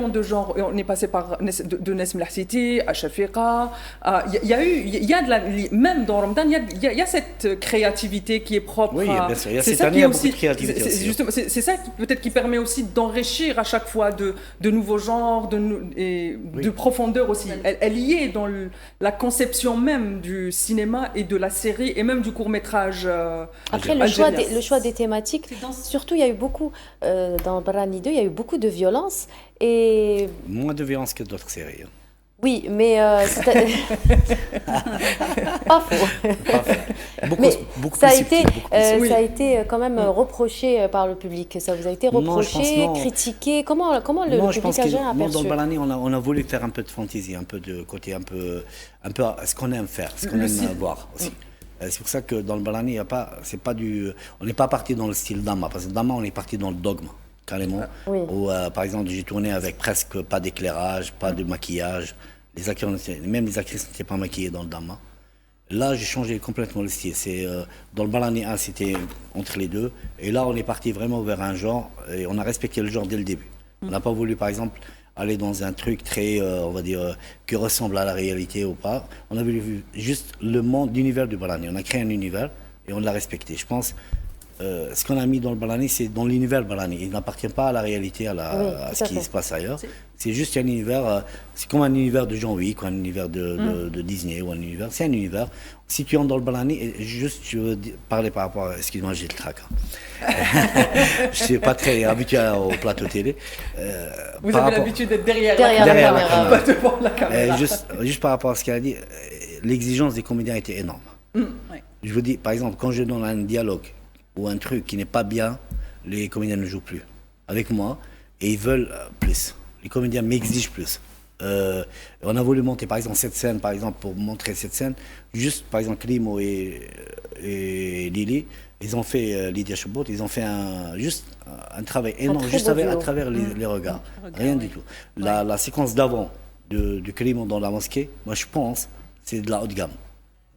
de genres. On est passé par de Nesm Lahsiti à Shafiqa. Même dans Ramadan, il y a cette créativité qui est propre.
Oui, bien sûr. Il y a
c'est
cette
ça
année,
qui
il y
est
a beaucoup
aussi
de créativité aussi.
justement, c'est ça qui peut-être qui permet aussi d'enrichir à chaque fois de nouveaux genres, de profondeur aussi. Elle y est dans la conception même du cinéma et de la série et même du court-métrage.
Après, le choix des thématiques, surtout, il y a eu beaucoup, dans Barani 2, il y a eu beaucoup de violence. Et...
Moins de violence que d'autres séries.
Oui, mais pas faux.
Beaucoup
ça
plus
a été quand même reproché par le public. Ça vous a été reproché, critiqué. Comment le public a géré aperçu?
Dans Balani, on a voulu faire un peu de fantaisie, un peu de côté, un peu ce qu'on aime faire, ce qu'on aime voir aussi. C'est pour ça que dans le Balani, on n'est pas parti dans le style Dama, parce que Dama, on est parti dans le dogme. Carrément.
Oui.
Où, par exemple, j'ai tourné avec presque pas d'éclairage, pas de maquillage. Même les actrices n'étaient pas maquillées dans le Dama. Là, j'ai changé complètement le style. Dans le Balani 1, c'était entre les deux. Et là, on est parti vraiment vers un genre. Et on a respecté le genre dès le début. On n'a pas voulu, par exemple, aller dans un truc très, on va dire, qui ressemble à la réalité ou pas. On a voulu juste le monde, l'univers du Balani. On a créé un univers et on l'a respecté. Je pense... ce qu'on a mis dans le Balani, c'est dans l'univers Balani. Il n'appartient pas à la réalité, à ce qui se passe ailleurs. C'est juste un univers, c'est comme un univers de John Wick, ou un univers de Disney, ou un univers. C'est un univers situant dans le Balani. Et juste, je veux parler par rapport à... Excuse-moi, j'ai le trac. Je ne suis pas très habitué au plateau télé.
Vous avez l'habitude d'être derrière
la caméra.
Pas devant la caméra.
Juste par rapport à ce qu'elle a dit, l'exigence des comédiens était énorme. Je vous dis, par exemple, quand je donne un dialogue, ou un truc qui n'est pas bien, les comédiens ne jouent plus avec moi et ils veulent plus. Les comédiens m'exigent plus. On a voulu monter par exemple cette scène, par exemple pour montrer cette scène, juste par exemple Klimo et Lily, ils ont fait Lydia Chobot, ils ont fait un travail énorme juste à travers les regards, rien du tout. La séquence d'avant de Klimo dans la mosquée, moi je pense c'est de la haute gamme.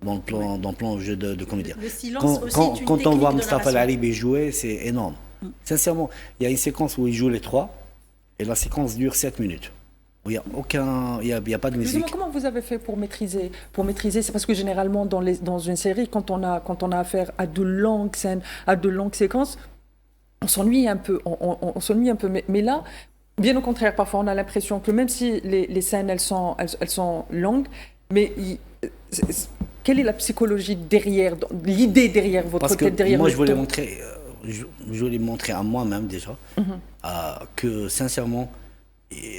Dans le plan jeu de comédien.
Le silence aussi
quand on voit Mustafa Al-Alibi jouer, c'est énorme. Sincèrement, il y a une séquence où il joue les trois, et la séquence dure 7 minutes. Où il n'y a pas de musique.
Justement, comment vous avez fait pour maîtriser? C'est parce que généralement, dans une série, quand on a affaire à de longues scènes, à de longues séquences, on s'ennuie un peu. On s'ennuie un peu. Mais là, bien au contraire, parfois, on a l'impression que même si les scènes, elles sont longues, mais... Quelle est la psychologie derrière, l'idée derrière votre tête, derrière
moi,
le
je voulais montrer à moi-même déjà que sincèrement,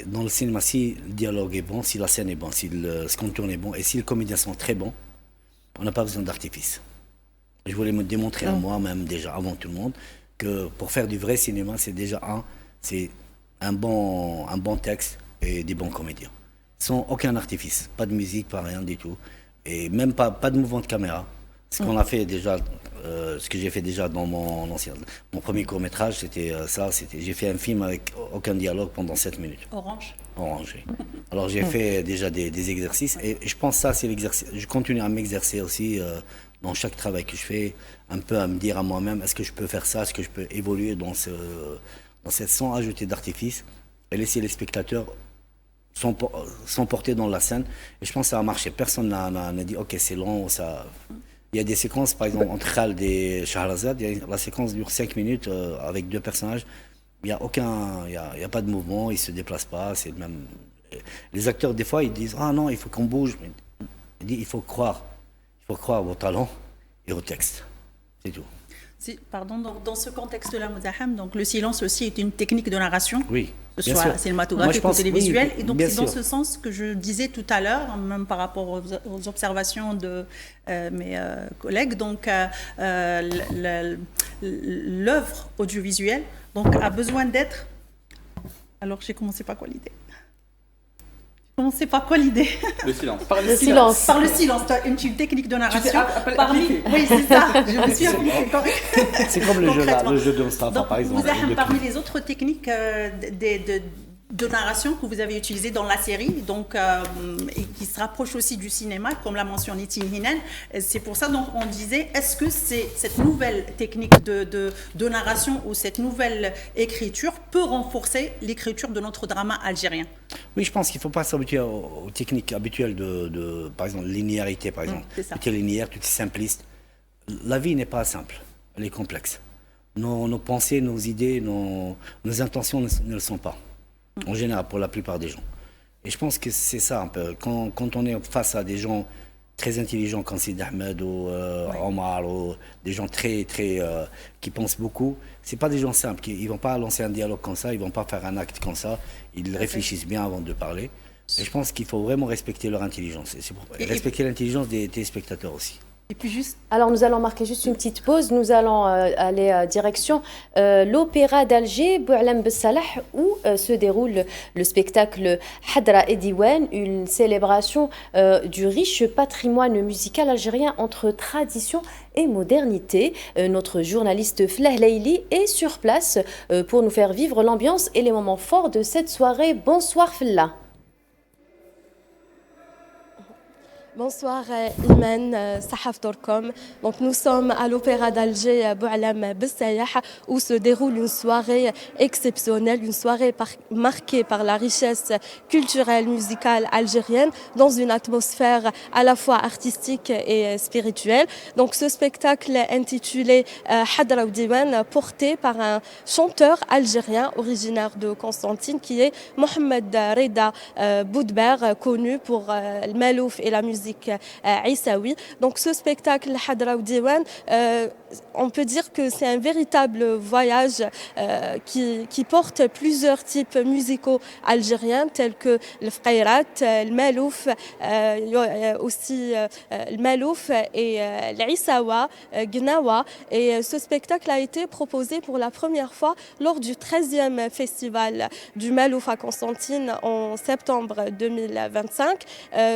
dans le cinéma, si le dialogue est bon, si la scène est bonne, si ce qu'on tourne est bon et si les comédiens sont très bons, on n'a pas besoin d'artifice. Je voulais me démontrer à moi-même déjà, avant tout le monde, que pour faire du vrai cinéma, c'est déjà un bon texte et des bons comédiens. Sans aucun artifice, pas de musique, pas rien du tout. Et même pas de mouvement de caméra. Ce qu'on a fait déjà, ce que j'ai fait déjà dans mon premier court-métrage, c'était ça. J'ai fait un film avec aucun dialogue pendant 7 minutes.
Orange,
oui. Alors j'ai fait déjà des exercices et je pense que ça c'est l'exercice. Je continue à m'exercer aussi dans chaque travail que je fais, un peu à me dire à moi-même, est-ce que je peux faire ça, est-ce que je peux évoluer dans cette sans ajouter d'artifice et laisser les spectateurs s'emporter dans la scène. Et je pense que ça a marché. Personne n'a dit ok c'est long. Il y a des séquences, par exemple entre Khaled et Shahrazad, la séquence dure 5 minutes avec 2 personnages. Il n'y a pas de mouvement, ils ne se déplacent pas. C'est même... Les acteurs des fois ils disent ah non il faut qu'on bouge. Il faut croire au talent et au texte. C'est tout.
Pardon, dans ce contexte-là, Mouzaham, donc le silence aussi est une technique de narration.
Oui.
Que ce soit cinématographique ou télévisuel.
Oui,
et donc c'est dans ce sens que je disais tout à l'heure, même par rapport aux observations de mes collègues, donc l'œuvre audiovisuelle donc, a besoin d'être... Alors j'ai commencé par quoi l'idée? Commencez par quoi l'idée?
Le silence.
Par
Le silence.
Par le silence, une technique de narration.
appliqué.
Oui, c'est ça, je me suis appliquée.
C'est comme le jeu, là,
Concrètement.
le jeu de Mustafa,
Donc,
par exemple.
vous avez
de
parmi
Cliff.
les autres techniques de narration que vous avez utilisées dans la série, donc, et qui se rapprochent aussi du cinéma, comme l'a mentionné Tim Hinen. C'est pour ça donc on disait, est-ce que cette nouvelle technique de narration ou cette nouvelle écriture peut renforcer l'écriture de notre drama algérien?
Oui, je pense qu'il ne faut pas s'habituer aux techniques habituelles par exemple, linéarité, par exemple.
c'est ça.
Tout est linéaire, tout est simpliste. La vie n'est pas simple, elle est complexe. Nos pensées, nos idées, nos intentions ne le sont pas, en général, pour la plupart des gens. Et je pense que c'est ça un peu. Quand on est face à des gens très intelligents comme Sid Ahmed ou Omar, ou des gens qui pensent beaucoup, c'est pas des gens simples. Ils vont pas lancer un dialogue comme ça, ils vont pas faire un acte comme ça. Ils réfléchissent bien avant de parler. Et je pense qu'il faut vraiment respecter leur intelligence. Respecter l'intelligence des téléspectateurs aussi.
Et puis juste...
Alors nous allons marquer juste une petite pause, nous allons aller direction l'Opéra d'Alger, Boualem Bessalah, où se déroule le spectacle Hadra et Diwan, une célébration du riche patrimoine musical algérien entre tradition et modernité. Notre journaliste Flah Leili est sur place pour nous faire vivre l'ambiance et les moments forts de cette soirée. Bonsoir Flah.
Bonsoir Iman, Sahaf Torkom. Donc nous sommes à l'Opéra d'Alger, Boualem Bessalah, où se déroule une soirée exceptionnelle, une soirée marquée par la richesse culturelle, musicale algérienne, dans une atmosphère à la fois artistique et spirituelle. Donc ce spectacle intitulé Hadra ou Diwan, porté par un chanteur algérien originaire de Constantine, qui est Mohamed Reda Boudber, connu pour le malouf et la musique Issaoui. Donc ce spectacle Hadra ou Diwan, on peut dire que c'est un véritable voyage qui porte plusieurs types musicaux algériens tels que le fqayrat, le malouf, aussi le malouf et l'issawa, gnawa. Et ce spectacle a été proposé pour la première fois lors du 13e festival du malouf à Constantine en septembre 2025.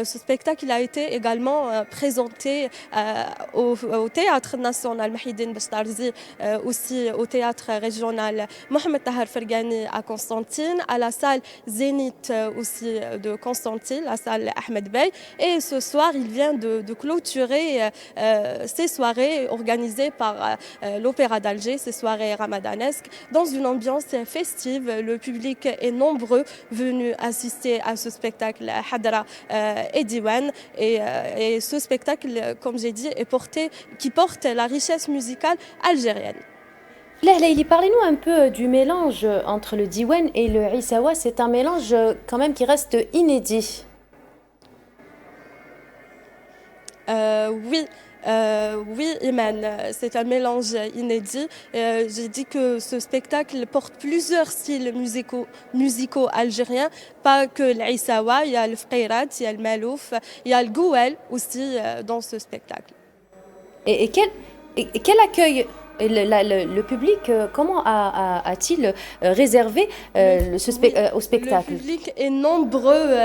Ce spectacle a été également présenté au Théâtre national Mahidine Bechtarzi, aussi au Théâtre régional Mohamed Tahar Fergani à Constantine, à la salle Zénith aussi de Constantine, la salle Ahmed Bey. Et ce soir, il vient de clôturer ces soirées organisées par l'Opéra d'Alger, ces soirées ramadanesques, dans une ambiance festive. Le public est nombreux venus assister à ce spectacle Hadra et Diwan. Et ce spectacle, comme j'ai dit, qui porte la richesse musicale algérienne.
Flah Leili, parlez-nous un peu du mélange entre le Diwan et le Issawa. C'est un mélange quand même qui reste inédit.
Oui, Iman, c'est un mélange inédit. J'ai dit que ce spectacle porte plusieurs styles musicaux algériens, pas que l'Issawa, il y a le fqayrat, il y a le malouf, il y a le gouel aussi dans ce spectacle.
Et quel accueil le public, comment a-t-il réservé au spectacle?
Le public est nombreux.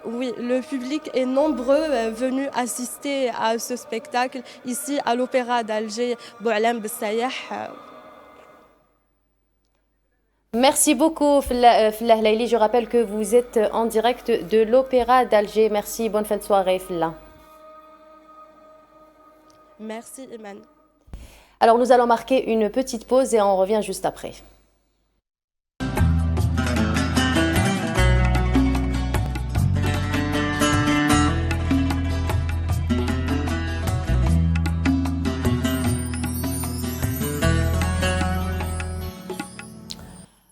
Oui, le public est nombreux venus assister à ce spectacle ici à l'Opéra d'Alger, Boualem Bessalah.
Merci beaucoup Flah Leili. Je rappelle que vous êtes en direct de l'Opéra d'Alger. Merci, bonne fin de soirée Flah.
Merci Iman.
Alors nous allons marquer une petite pause et on revient juste après.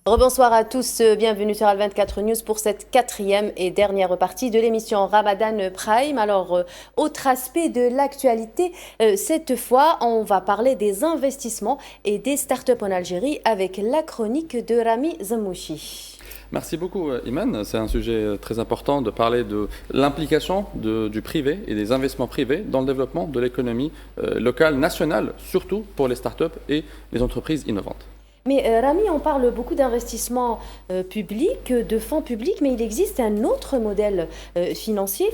Rebonsoir à tous, bienvenue sur Al24 News pour cette 4e et dernière partie de l'émission Ramadan Prime. Alors, autre aspect de l'actualité, cette fois, on va parler des investissements et des startups en Algérie avec la chronique de Rami Zamouchi.
Merci beaucoup Iman, c'est un sujet très important de parler de l'implication du privé et des investissements privés dans le développement de l'économie locale, nationale, surtout pour les startups et les entreprises innovantes.
Mais Rami, on parle beaucoup d'investissements publics, de fonds publics, mais il existe un autre modèle financier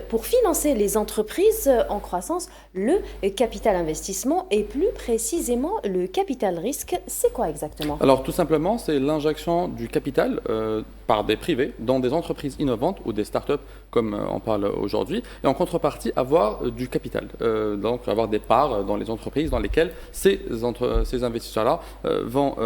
pour financer les entreprises en croissance, le capital investissement et plus précisément le capital risque. C'est quoi exactement?
Alors tout simplement, c'est l'injection du capital par des privés dans des entreprises innovantes ou des startups comme on parle aujourd'hui, et en contrepartie avoir du capital, donc avoir des parts dans les entreprises dans lesquelles ces investisseurs-là vont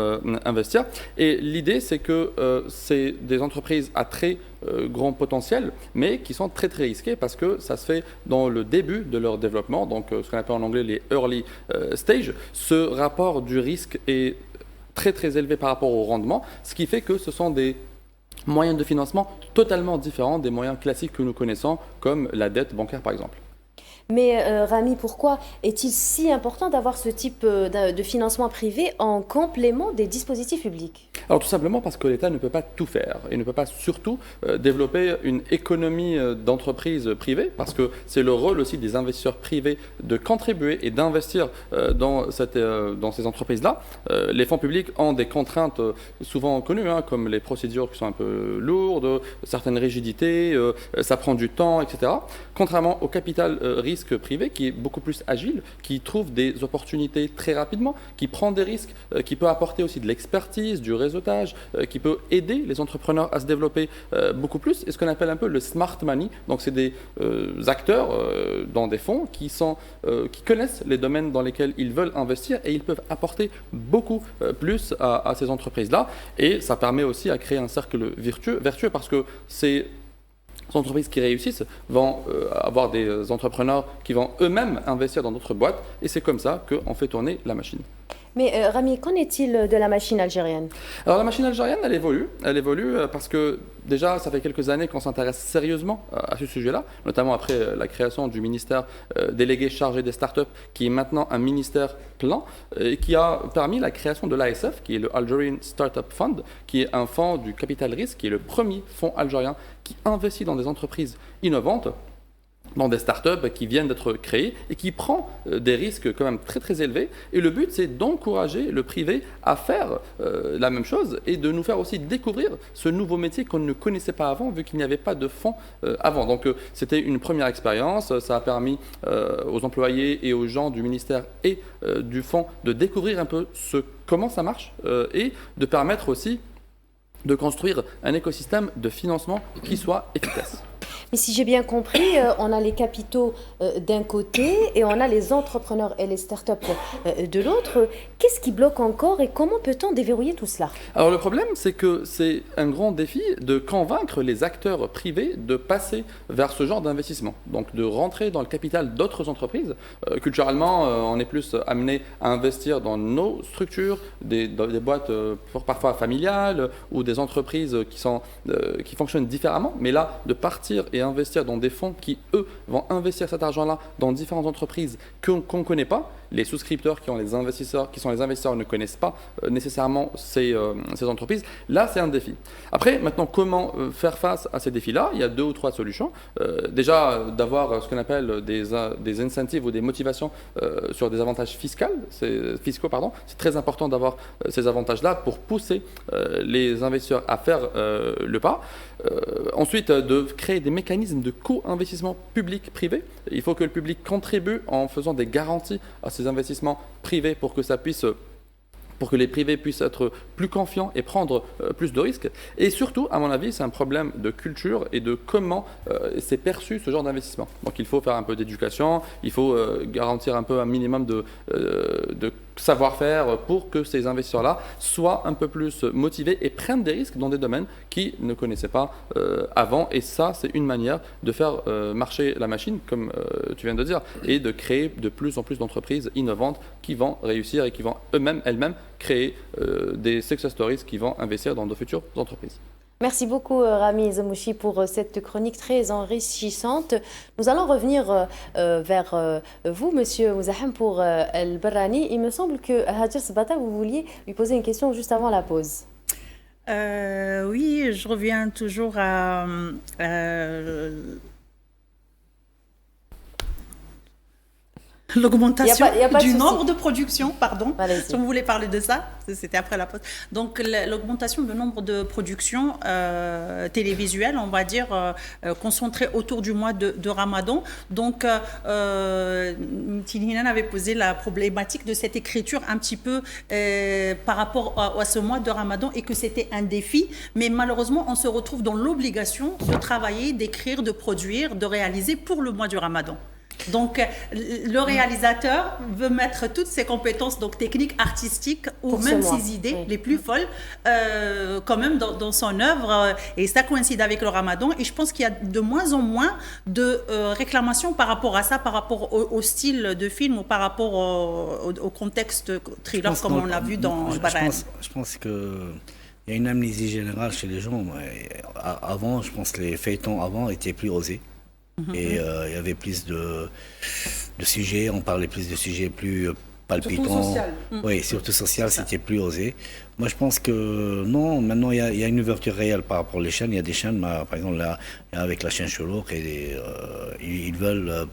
investir. Et l'idée, c'est que c'est des entreprises à très grand potentiel, mais qui sont très risquées parce que ça se fait dans le début de leur développement, donc ce qu'on appelle en anglais les early stage. Ce rapport du risque est très élevé par rapport au rendement, ce qui fait que ce sont des moyens de financement totalement différents des moyens classiques que nous connaissons, comme la dette bancaire par exemple.
Mais Rami, pourquoi est-il si important d'avoir ce type de financement privé en complément des dispositifs publics?
Alors tout simplement parce que l'État ne peut pas tout faire et ne peut pas surtout développer une économie d'entreprise privée, parce que c'est le rôle aussi des investisseurs privés de contribuer et d'investir dans ces entreprises-là. Les fonds publics ont des contraintes souvent connues, hein, comme les procédures qui sont un peu lourdes, certaines rigidités, ça prend du temps, etc. Contrairement au capital risque privé qui est beaucoup plus agile, qui trouve des opportunités très rapidement, qui prend des risques, qui peut apporter aussi de l'expertise, du réseautage, qui peut aider les entrepreneurs à se développer beaucoup plus, et ce qu'on appelle un peu le smart money. Donc c'est des acteurs dans des fonds qui connaissent les domaines dans lesquels ils veulent investir et ils peuvent apporter beaucoup plus à ces entreprises-là, et ça permet aussi à créer un cercle vertueux parce que c'est les entreprises qui réussissent vont avoir des entrepreneurs qui vont eux-mêmes investir dans d'autres boîtes, et c'est comme ça qu'on fait tourner la machine.
Mais Rami, qu'en est-il de la machine algérienne?
Alors la machine algérienne, elle évolue parce que déjà, ça fait quelques années qu'on s'intéresse sérieusement à ce sujet-là, notamment après la création du ministère délégué chargé des startups, qui est maintenant un ministère plein, et qui a permis la création de l'ASF, qui est le Algerian Startup Fund, qui est un fonds du capital risque, qui est le premier fonds algérien qui investit dans des entreprises innovantes, dans des startups qui viennent d'être créées et qui prend des risques quand même très élevés. Et le but, c'est d'encourager le privé à faire la même chose et de nous faire aussi découvrir ce nouveau métier qu'on ne connaissait pas avant, vu qu'il n'y avait pas de fonds avant. Donc c'était une première expérience. Ça a permis aux employés et aux gens du ministère et du fonds de découvrir un peu comment ça marche et de permettre aussi de construire un écosystème de financement qui soit efficace.
Mais si j'ai bien compris, on a les capitaux d'un côté et on a les entrepreneurs et les startups de l'autre. Qu'est-ce qui bloque encore et comment peut-on déverrouiller tout cela? Alors
le problème, c'est que c'est un grand défi de convaincre les acteurs privés de passer vers ce genre d'investissement. Donc de rentrer dans le capital d'autres entreprises. Culturellement, on est plus amené à investir dans nos structures, des boîtes parfois familiales ou des entreprises qui fonctionnent différemment. Mais là, de partir et investir dans des fonds qui, eux, vont investir cet argent-là dans différentes entreprises qu'on ne connaît pas. Les souscripteurs qui sont les investisseurs ne connaissent pas nécessairement ces entreprises. Là, c'est un défi. Après, maintenant, comment faire face à ces défis-là? Il y a 2 ou 3 solutions. Déjà, d'avoir ce qu'on appelle des incentives ou des motivations sur des avantages fiscaux. C'est très important d'avoir ces avantages-là pour pousser les investisseurs à faire le pas. Ensuite, de créer des mécanismes de co-investissement public-privé. Il faut que le public contribue en faisant des garanties à ces investissements privés pour que les privés puissent être plus confiants et prendre plus de risques. Et surtout, à mon avis, c'est un problème de culture et de comment c'est perçu ce genre d'investissement. Donc il faut faire un peu d'éducation, il faut garantir un peu un minimum de savoir-faire pour que ces investisseurs-là soient un peu plus motivés et prennent des risques dans des domaines qu'ils ne connaissaient pas avant. Et ça, c'est une manière de faire marcher la machine, comme tu viens de dire, et de créer de plus en plus d'entreprises innovantes qui vont réussir et qui vont elles-mêmes créer des success stories qui vont investir dans de futures entreprises.
Merci beaucoup Rami Zemouchi pour cette chronique très enrichissante. Nous allons revenir vers vous, Monsieur Mouzahem, pour El Barrani. Il me semble que Hajar Sabata, vous vouliez lui poser une question juste avant la pause.
Oui, je reviens toujours à L'augmentation
Y a pas de
du
souci.
nombre de productions, pardon,
Allez-y.
si vous voulez parler de ça, c'était après la pause. Donc l'augmentation du nombre de productions télévisuelles, on va dire, concentrées autour du mois de Ramadan. Donc Tilhinan avait posé la problématique de cette écriture un petit peu par rapport à ce mois de Ramadan et que c'était un défi. Mais malheureusement, on se retrouve dans l'obligation de travailler, d'écrire, de produire, de réaliser pour le mois du Ramadan. Donc, le réalisateur veut mettre toutes ses compétences donc techniques, artistiques ou
Pour ce
même
mois.
ses idées
Oui.
les plus folles quand même dans son œuvre. Et ça coïncide avec le Ramadan. Et je pense qu'il y a de moins en moins de réclamations par rapport à ça, par rapport au style de film ou par rapport au contexte thriller comme on l'a vu dans Barran.
Je pense que il y a une amnésie générale chez les gens. Avant, je pense que les feuilletons avant étaient plus osés. Et il y avait plus de sujets, on parlait plus de sujets plus palpitants.
Surtout social.
Oui, surtout social, c'était plus osé. Moi, je pense que non, maintenant, il y a une ouverture réelle par rapport aux chaînes. Il y a des chaînes, par exemple, là, avec la chaîne Cholouk, ils veulent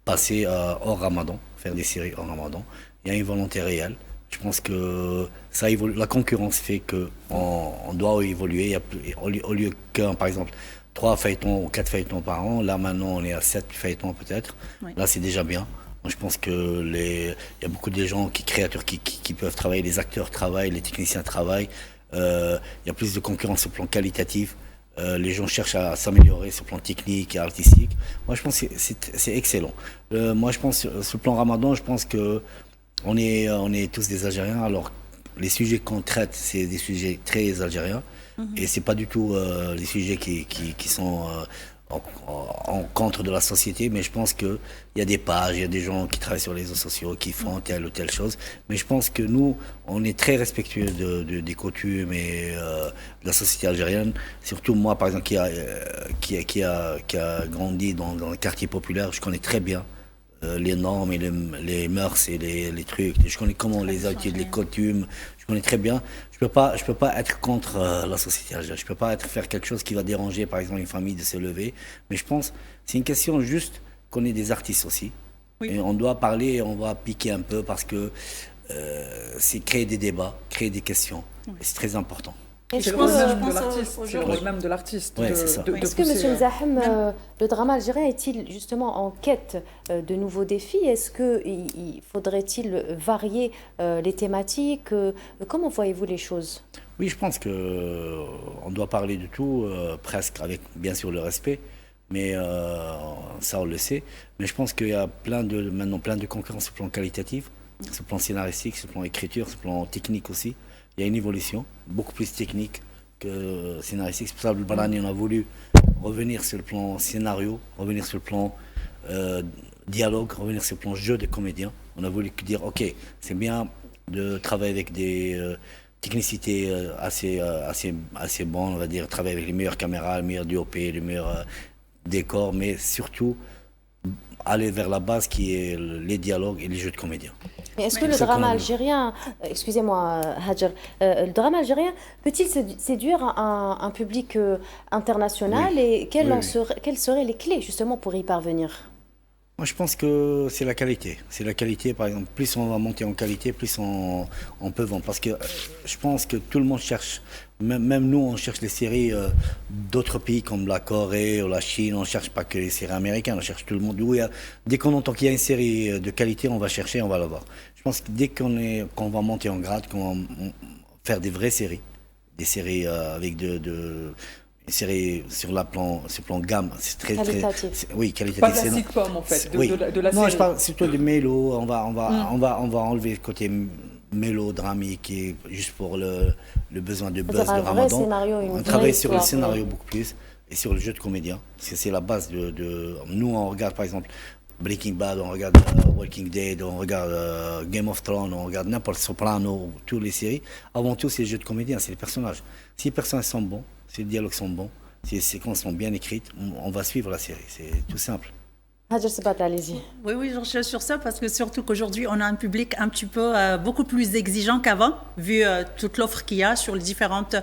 passer hors Ramadan, faire des séries hors Ramadan. Il y a une volonté réelle. Je pense que ça évolue. La concurrence fait qu'on doit évoluer. Il y a plus, au lieu que, par exemple, 3 feuilletons ou 4 feuilletons par an. Là, maintenant, on est à 7 feuilletons peut-être. Oui. Là, c'est déjà bien. Moi, je pense il y a beaucoup de gens créateurs qui peuvent travailler, les acteurs travaillent, les techniciens travaillent. Il y a plus de concurrence sur le plan qualitatif. Les gens cherchent à s'améliorer sur le plan technique et artistique. Moi, je pense que c'est excellent. Moi, je pense, sur le plan Ramadan, je pense que on est tous des Algériens. Alors, les sujets qu'on traite, c'est des sujets très algériens. Et c'est pas du tout les sujets qui sont en contre de la société, mais je pense qu'il y a des pages, il y a des gens qui travaillent sur les réseaux sociaux, qui font telle ou telle chose. Mais je pense que nous, on est très respectueux des coutumes et de la société algérienne. Surtout moi, par exemple, qui a grandi dans le quartier populaire, je connais très bien les normes et les mœurs et les trucs. Je connais comment les habitudes, les coutumes. Je connais très bien. Je peux pas être contre la société algérienne. Je peux pas faire quelque chose qui va déranger, par exemple, une famille de se lever. Mais je pense, c'est une question juste qu'on est des artistes aussi. Oui. Et on doit parler et on va piquer un peu parce que c'est créer des débats, créer des questions. Oui. Et c'est très important.
C'est le rôle même de l'artiste. C'est le rôle même de l'artiste.
Est-ce que, M. Mzahem, le drama algérien est-il justement en quête de nouveaux défis? Est-ce qu'il faudrait-il varier les thématiques? Comment voyez-vous les choses?
Oui, je pense qu'on doit parler de tout, presque avec bien sûr le respect. Mais ça, on le sait. Mais je pense qu'il y a maintenant plein de concurrence sur le plan qualitatif, sur le plan scénaristique, sur le plan écriture, sur le plan technique aussi. Il y a une évolution, beaucoup plus technique que scénaristique. C'est pour ça que le Barani, on a voulu revenir sur le plan scénario, revenir sur le plan dialogue, revenir sur le plan jeu des comédiens. On a voulu dire, ok, c'est bien de travailler avec des technicités assez bonnes, on va dire, travailler avec les meilleures caméras, les meilleurs DOP, les meilleurs décors, mais surtout aller vers la base qui est les dialogues et les jeux de comédiens.
Mais est-ce que le drama algérien, excusez-moi Hadjer, le drama algérien peut-il séduire un public international et quelles seraient les clés justement pour y parvenir?
Moi je pense que c'est la qualité. C'est la qualité, par exemple, plus on va monter en qualité, plus on peut vendre. Parce que je pense que tout le monde cherche, même nous on cherche les séries d'autres pays comme la Corée ou la Chine, on ne cherche pas que les séries américaines, on cherche tout le monde. Dès qu'on entend qu'il y a une série de qualité, on va chercher, on va la voir. Je pense que dès qu'on va monter en grade, qu'on va faire des vraies séries, des séries avec une série sur le plan gamme, c'est très
qualitatif.
Oui, qualitatif.
Pas de la sitcom en fait, de la série.
Non, je parle surtout de mélo. On va enlever le côté mélodramique et juste pour le besoin de buzz de Ramadan. On travaille sur le scénario beaucoup plus et sur le jeu de comédien. Parce que c'est la base de nous on regarde par exemple Breaking Bad, on regarde Walking Dead, on regarde Game of Thrones, on regarde n'importe Soprano, toutes les séries. Avant tout, c'est le jeu de comédien, c'est les personnages. Si les personnages sont bons, si les dialogues sont bons, si les séquences sont bien écrites, on va suivre la série. C'est tout simple.
Hajar Sabat, allez-y.
Oui, j'enchaîne sur ça parce que surtout qu'aujourd'hui, on a un public un petit peu beaucoup plus exigeant qu'avant, vu toute l'offre qu'il y a sur les différentes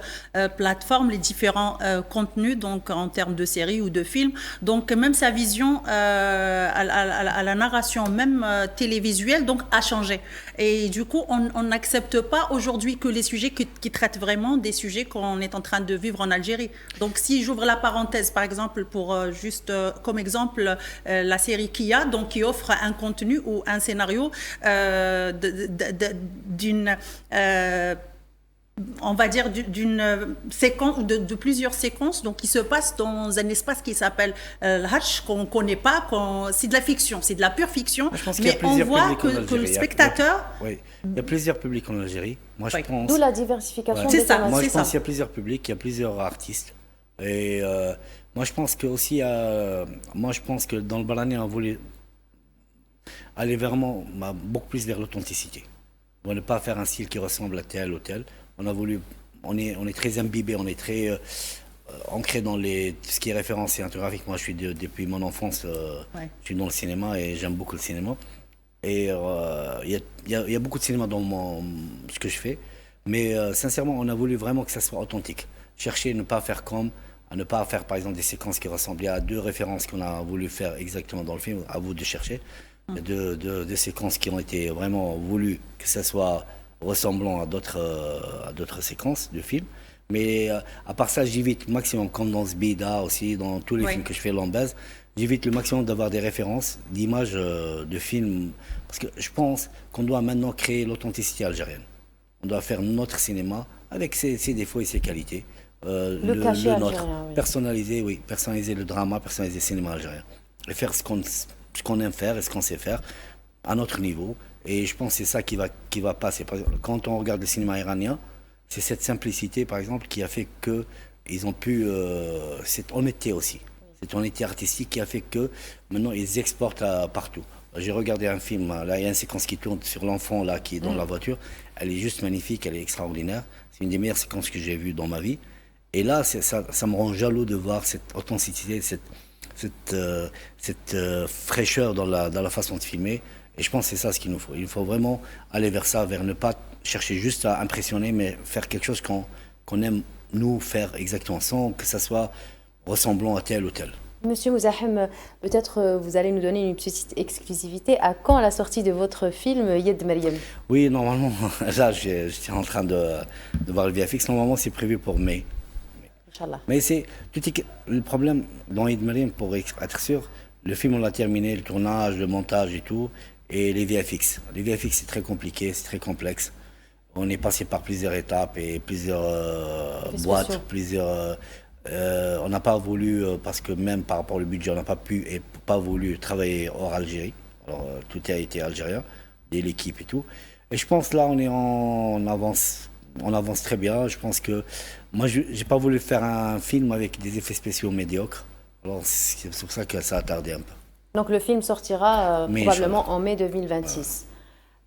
plateformes, les différents contenus, donc en termes de séries ou de films. Donc, même sa vision à la narration, même télévisuelle, donc, a changé. Et du coup, on n'accepte pas aujourd'hui que les sujets qui traitent vraiment des sujets qu'on est en train de vivre en Algérie. Donc, si j'ouvre la parenthèse, par exemple, pour juste comme exemple, la série Kia, donc qui offre un contenu ou un scénario d'une on va dire d'une séquence, de plusieurs séquences, donc qui se passe dans un espace qui s'appelle le Hatch, qu'on ne connaît pas, c'est de la fiction, c'est de la pure fiction, mais on voit que le spectateur...
Oui, il y a plusieurs publics en Algérie. Moi, je pense...
D'où la diversification.
C'est ça.
Moi, je pense qu'il y a plusieurs publics, il y a plusieurs artistes. Et moi, je pense que aussi, moi, je pense que dans le Barani, on voulait aller vraiment beaucoup plus vers l'authenticité. On ne va pas faire un style qui ressemble à tel ou tel. On a voulu, on est très imbibé, on est très ancré dans ce qui est référence cinématographique. Moi, je suis depuis mon enfance, je suis dans le cinéma et j'aime beaucoup le cinéma. Et il y a beaucoup de cinéma dans ce que je fais. Mais sincèrement, on a voulu vraiment que ça soit authentique. Chercher à ne pas faire à ne pas faire par exemple des séquences qui ressemblent à deux références qu'on a voulu faire exactement dans le film. À vous de chercher. Des séquences qui ont été vraiment voulues que ça soit ressemblant à d'autres séquences de films. Mais à part ça, j'évite le maximum, comme dans Zbida aussi, dans tous les films que je fais en base, j'évite le maximum d'avoir des références d'images de films. Parce que je pense qu'on doit maintenant créer l'authenticité algérienne. On doit faire notre cinéma avec ses défauts et ses qualités.
Le cachet
nôtre.
algérien, oui.
Personnaliser le drama, personnaliser le cinéma algérien. Et faire ce qu'on aime faire et ce qu'on sait faire à notre niveau. Et je pense que c'est ça qui va passer. Par exemple, quand on regarde le cinéma iranien, c'est cette simplicité, par exemple, qui a fait qu'ils ont pu... cette honnêteté aussi. Cette honnêteté artistique qui a fait que maintenant ils exportent partout. J'ai regardé un film, là il y a une séquence qui tourne sur l'enfant là qui est dans la voiture. Elle est juste magnifique, elle est extraordinaire. C'est une des meilleures séquences que j'ai vues dans ma vie. Et là, ça me rend jaloux de voir cette authenticité, cette fraîcheur dans la façon de filmer. Et je pense que c'est ça ce qu'il nous faut. Il faut vraiment aller vers ça, vers ne pas chercher juste à impressionner, mais faire quelque chose qu'on aime nous faire exactement, sans que ça soit ressemblant à tel ou tel.
Monsieur Mouzahem, peut-être vous allez nous donner une petite exclusivité. À quand la sortie de votre film Yed Mariam?
Oui, normalement, là, je suis en train de voir le VFX. Normalement, c'est prévu pour mai.
Inch'Allah.
Mais le problème dans Yed Mariam, pour être sûr, le film, on l'a terminé, le tournage, le montage et tout, et les VFX. Les VFX, c'est très compliqué, c'est très complexe. On est passé par plusieurs étapes et plusieurs boîtes, on n'a pas voulu, parce que même par rapport au budget, on n'a pas voulu travailler hors Algérie. Alors, tout a été algérien, dès l'équipe et tout. Et je pense là, on avance très bien. Je pense que moi, j'ai pas voulu faire un film avec des effets spéciaux médiocres. Alors, c'est pour ça que ça a tardé un peu.
Donc le film sortira probablement en mai 2026.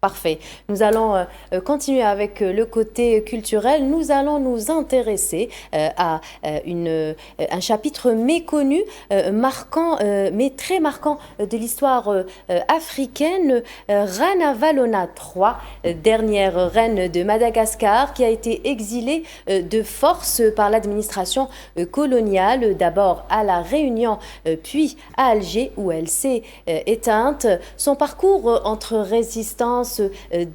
Parfait. Nous allons continuer avec le côté culturel. Nous allons nous intéresser à un chapitre méconnu, marquant, mais très marquant de l'histoire africaine. Rana Valona III, dernière reine de Madagascar, qui a été exilée de force par l'administration coloniale, d'abord à La Réunion, puis à Alger, où elle s'est éteinte. Son parcours entre résistance,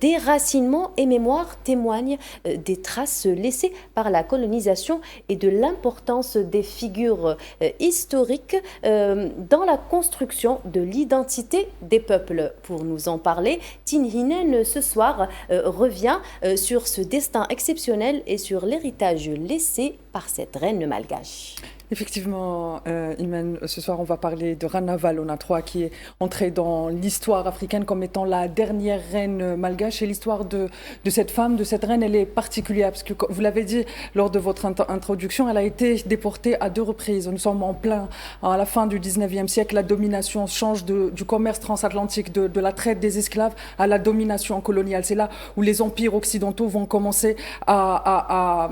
déracinement et mémoire témoignent des traces laissées par la colonisation et de l'importance des figures historiques dans la construction de l'identité des peuples. Pour nous en parler, Tin Hinen ce soir revient sur ce destin exceptionnel et sur l'héritage laissé par cette reine malgache.
Effectivement, Imen, ce soir, on va parler de Rana Valona III, qui est entrée dans l'histoire africaine comme étant la dernière reine malgache. Et l'histoire de cette femme, de cette reine, elle est particulière, parce que, vous l'avez dit lors de votre introduction, elle a été déportée à 2 reprises. Nous sommes à la fin du 19e siècle. La domination change du commerce transatlantique, de la traite des esclaves à la domination coloniale. C'est là où les empires occidentaux vont commencer à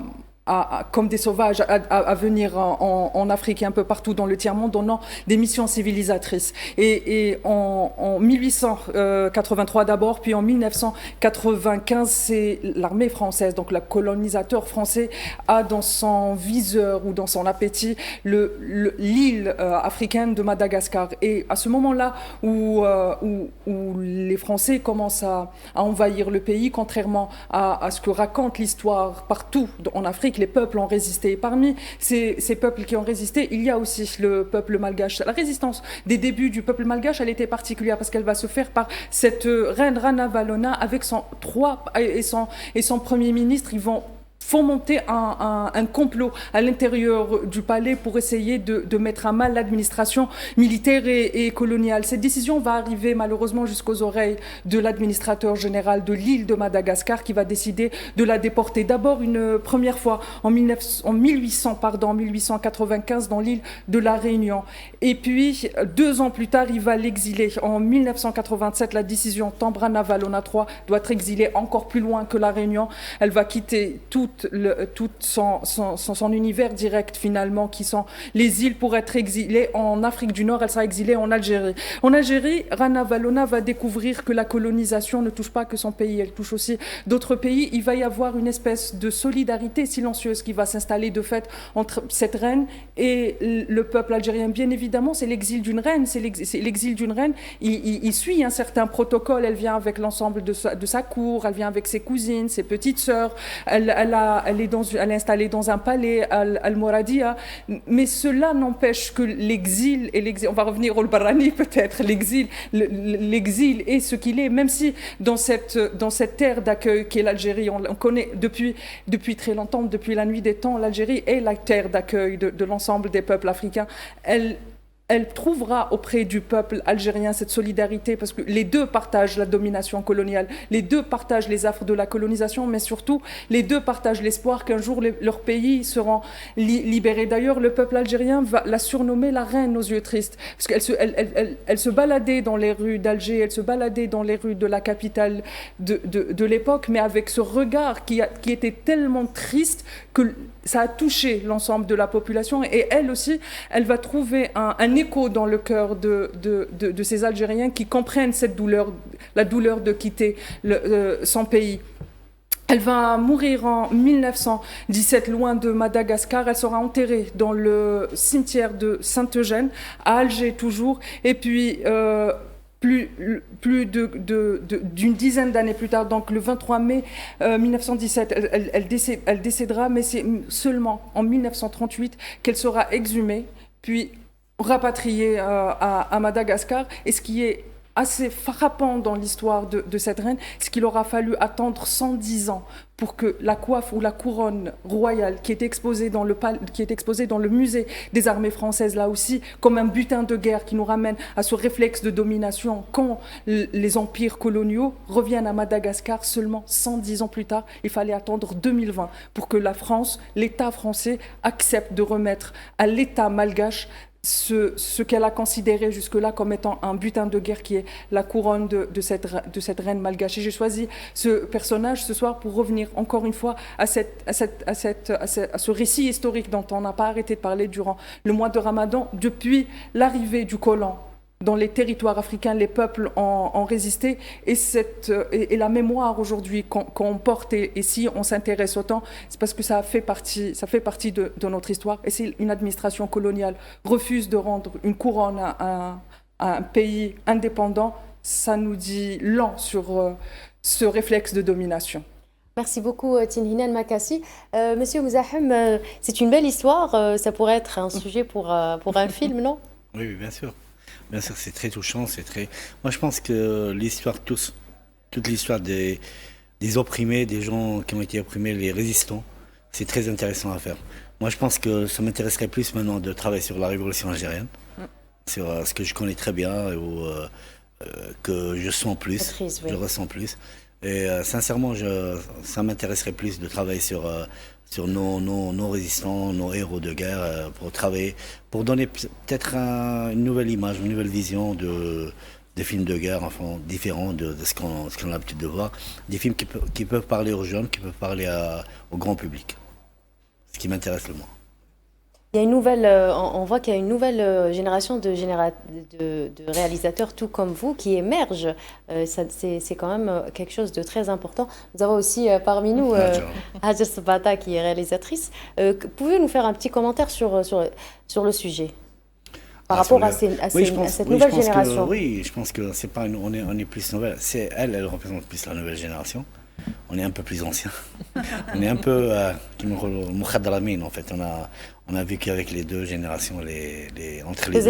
comme des sauvages à venir en Afrique et un peu partout dans le tiers-monde, donnant des missions civilisatrices. Et en 1883 d'abord, puis en 1995, c'est l'armée française, donc le colonisateur français, a dans son viseur ou dans son appétit l'île africaine de Madagascar. Et à ce moment-là où les Français commencent à envahir le pays, contrairement à ce que raconte l'histoire partout en Afrique, les peuples ont résisté. Et parmi ces peuples qui ont résisté, il y a aussi le peuple malgache. La résistance des débuts du peuple malgache, elle était particulière parce qu'elle va se faire par cette reine Ranavalona avec son premier ministre. Ils vont fomenter un complot à l'intérieur du palais pour essayer de mettre à mal l'administration militaire et coloniale. Cette décision va arriver malheureusement jusqu'aux oreilles de l'administrateur général de l'île de Madagascar qui va décider de la déporter. D'abord une première fois en 1895 dans l'île de la Réunion. Et puis 2 ans plus tard, il va l'exiler. En 1987, la décision tombe. Ranavalona III doit être exilée encore plus loin que la Réunion. Elle va quitter tout son univers direct finalement qui sont les îles pour être exilée en Afrique du Nord. Elle sera exilée en Algérie. En Algérie, Ranavalona va découvrir que la colonisation ne touche pas que son pays, elle touche aussi d'autres pays. Il va y avoir une espèce de solidarité silencieuse qui va s'installer de fait entre cette reine et le peuple algérien. Bien évidemment, c'est l'exil d'une reine. C'est l'exil d'une reine. Il suit un certain protocole. Elle vient avec l'ensemble de sa cour. Elle vient avec ses cousines, ses petites sœurs. Elle est installée dans un palais, Al-Moradia, mais cela n'empêche que l'exil, on va revenir au Barani peut-être, l'exil est ce qu'il est, même si dans cette terre d'accueil qu'est l'Algérie, on connaît depuis très longtemps, depuis la nuit des temps, l'Algérie est la terre d'accueil de l'ensemble des peuples africains. Elle trouvera auprès du peuple algérien cette solidarité parce que les deux partagent la domination coloniale, les deux partagent les affres de la colonisation, mais surtout les deux partagent l'espoir qu'un jour leurs pays seront libérés. D'ailleurs, le peuple algérien va la surnommer la reine aux yeux tristes parce qu'elle se baladait dans les rues d'Alger, elle se baladait dans les rues de la capitale de l'époque, mais avec ce regard qui était tellement triste que ça a touché l'ensemble de la population et elle aussi, elle va trouver un écho dans le cœur de ces Algériens qui comprennent cette douleur, la douleur de quitter son pays. Elle va mourir en 1917, loin de Madagascar. Elle sera enterrée dans le cimetière de Saint-Eugène, à Alger toujours. Et puis, plus d'une dizaine d'années plus tard, donc le 23 mai 1917, elle décédera, mais c'est seulement en 1938 qu'elle sera exhumée, puis rapatriée à Madagascar. Et ce qui est assez frappant dans l'histoire de cette reine, c'est qu'il aura fallu attendre 110 ans pour que la coiffe ou la couronne royale qui est exposée dans le musée des armées françaises, là aussi, comme un butin de guerre qui nous ramène à ce réflexe de domination quand les empires coloniaux reviennent à Madagascar seulement 110 ans plus tard. Il fallait attendre 2020 pour que la France, l'État français, accepte de remettre à l'État malgache ce qu'elle a considéré jusque-là comme étant un butin de guerre qui est la couronne de cette reine malgache. Et j'ai choisi ce personnage ce soir pour revenir encore une fois à ce récit historique dont on n'a pas arrêté de parler durant le mois de Ramadan. Depuis l'arrivée du Coran dans les territoires africains, les peuples ont résisté et la mémoire aujourd'hui qu'on porte et si on s'intéresse autant, c'est parce que ça fait partie de notre histoire. Et si une administration coloniale refuse de rendre une couronne à un pays indépendant, ça nous dit long sur ce réflexe de domination.
Merci beaucoup, Tinhinan Makassi. Monsieur Mouzahem, c'est une belle histoire. Ça pourrait être un sujet pour un film, non?
Oui, bien sûr. Bien sûr, c'est très touchant, Moi, je pense que l'histoire, toute l'histoire des opprimés, des gens qui ont été opprimés, les résistants, c'est très intéressant à faire. Moi, je pense que ça m'intéresserait plus maintenant de travailler sur la révolution algérienne, sur ce que je connais très bien, ou que je sens plus, je ressens plus. Et sincèrement, ça m'intéresserait plus de travailler sur nos résistants, nos héros de guerre, pour donner peut-être une nouvelle image, une nouvelle vision des films de guerre, enfin différents de ce qu'on a l'habitude de voir. Des films qui peuvent parler aux jeunes, qui peuvent parler au grand public. ce qui m'intéresse le moins.
Il y a une nouvelle, on voit qu'il y a une nouvelle génération de réalisateurs, tout comme vous, qui émergent. C'est quand même quelque chose de très important. Nous avons aussi parmi nous Hajar Sabata, qui est réalisatrice. Pouvez-vous nous faire un petit commentaire sur le sujet par rapport à cette nouvelle génération?
Oui, je pense que c'est pas on est plus nouvelle. C'est elle représente plus la nouvelle génération. On est un peu plus anciens. On est un peu en fait. On a vécu avec les deux générations, entre les deux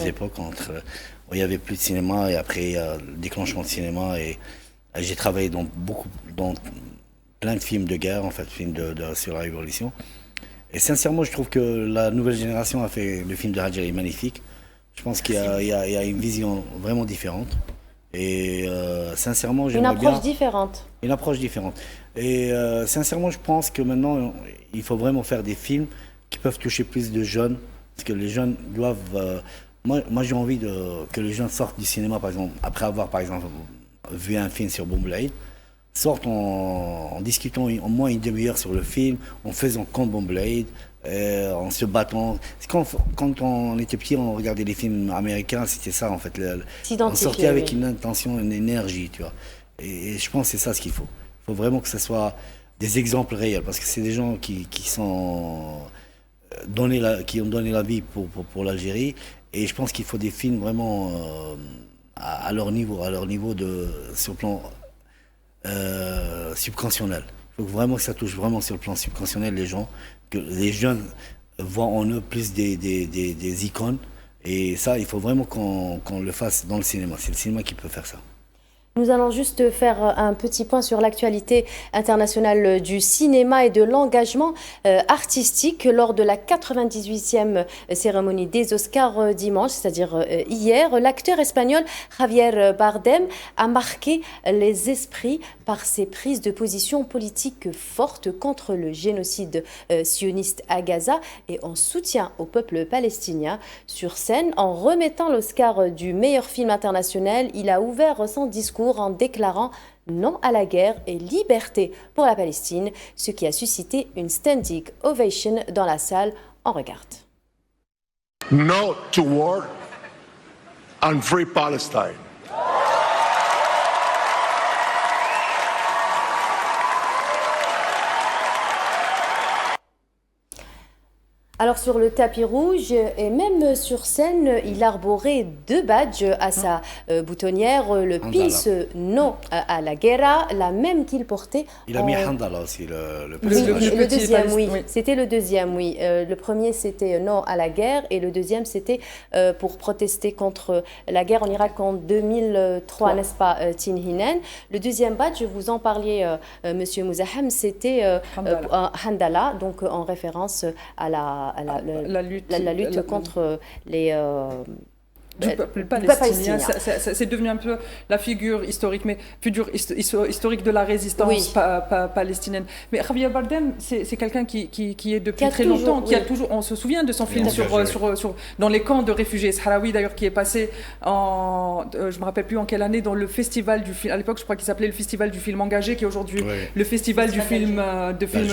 époques, où il y avait plus de cinéma et après le déclenchement de cinéma. Et j'ai travaillé dans plein de films de guerre, en fait, films sur la Révolution. Et sincèrement, je trouve que la nouvelle génération a fait le film de Algérie magnifique. Je pense qu'il y a une vision vraiment différente. Et sincèrement, j'aimerais bien... Une approche différente. Et sincèrement, je pense que maintenant, il faut vraiment faire des films qui peuvent toucher plus de jeunes. Parce que les jeunes doivent... moi, j'ai envie que les jeunes sortent du cinéma, par exemple, après avoir, par exemple, vu un film sur Bomblaïd, sortent en discutant au moins une demi-heure sur le film, en faisant comme Bomblaïd, en se battant. Quand on était petit, on regardait les films américains, c'était ça en fait. On sortait avec une intention, une énergie, tu vois. Et je pense que c'est ça ce qu'il faut. Il faut vraiment que ce soit des exemples réels, parce que c'est des gens qui ont donné la vie pour l'Algérie. Et je pense qu'il faut des films vraiment à leur niveau sur le plan subconscionnel. Il faut vraiment que ça touche vraiment sur le plan subconscionnel les gens, que les jeunes voient en eux plus des icônes. Et ça, il faut vraiment qu'on le fasse dans le cinéma. C'est le cinéma qui peut faire ça.
Nous allons juste faire un petit point sur l'actualité internationale du cinéma et de l'engagement artistique lors de la 98e cérémonie des Oscars dimanche, c'est-à-dire hier. L'acteur espagnol Javier Bardem a marqué les esprits par ses prises de position politiques fortes contre le génocide sioniste à Gaza et en soutien au peuple palestinien. Sur scène, en remettant l'Oscar du meilleur film international, il a ouvert son discours en déclarant non à la guerre et liberté pour la Palestine, ce qui a suscité une standing ovation dans la salle. On regarde.
No to war and free Palestine.
Alors sur le tapis rouge et même sur scène, il arborait 2 badges à sa boutonnière, le pins non à la guerra, la même qu'il portait.
Il a mis Handala aussi, le
deuxième, oui. C'était le deuxième, oui. Le premier, c'était non à la guerre et le deuxième, c'était pour protester contre la guerre en Irak en 2003, n'est-ce pas, Tinhinen. Le deuxième badge, vous en parliez, Monsieur Mouzaham, c'était Handala, donc en référence à la lutte contre les...
du peuple palestinien. C'est devenu un peu la figure historique, mais figure historique de la résistance palestinienne. Mais Javier Bardem, c'est quelqu'un qui est depuis très longtemps, qui a toujours, on se souvient de son film dans les camps de réfugiés sahraouis, d'ailleurs, qui est passé je me rappelle plus en quelle année, dans le festival du film, à l'époque je crois qu'il s'appelait le festival du film engagé, qui est aujourd'hui le festival du film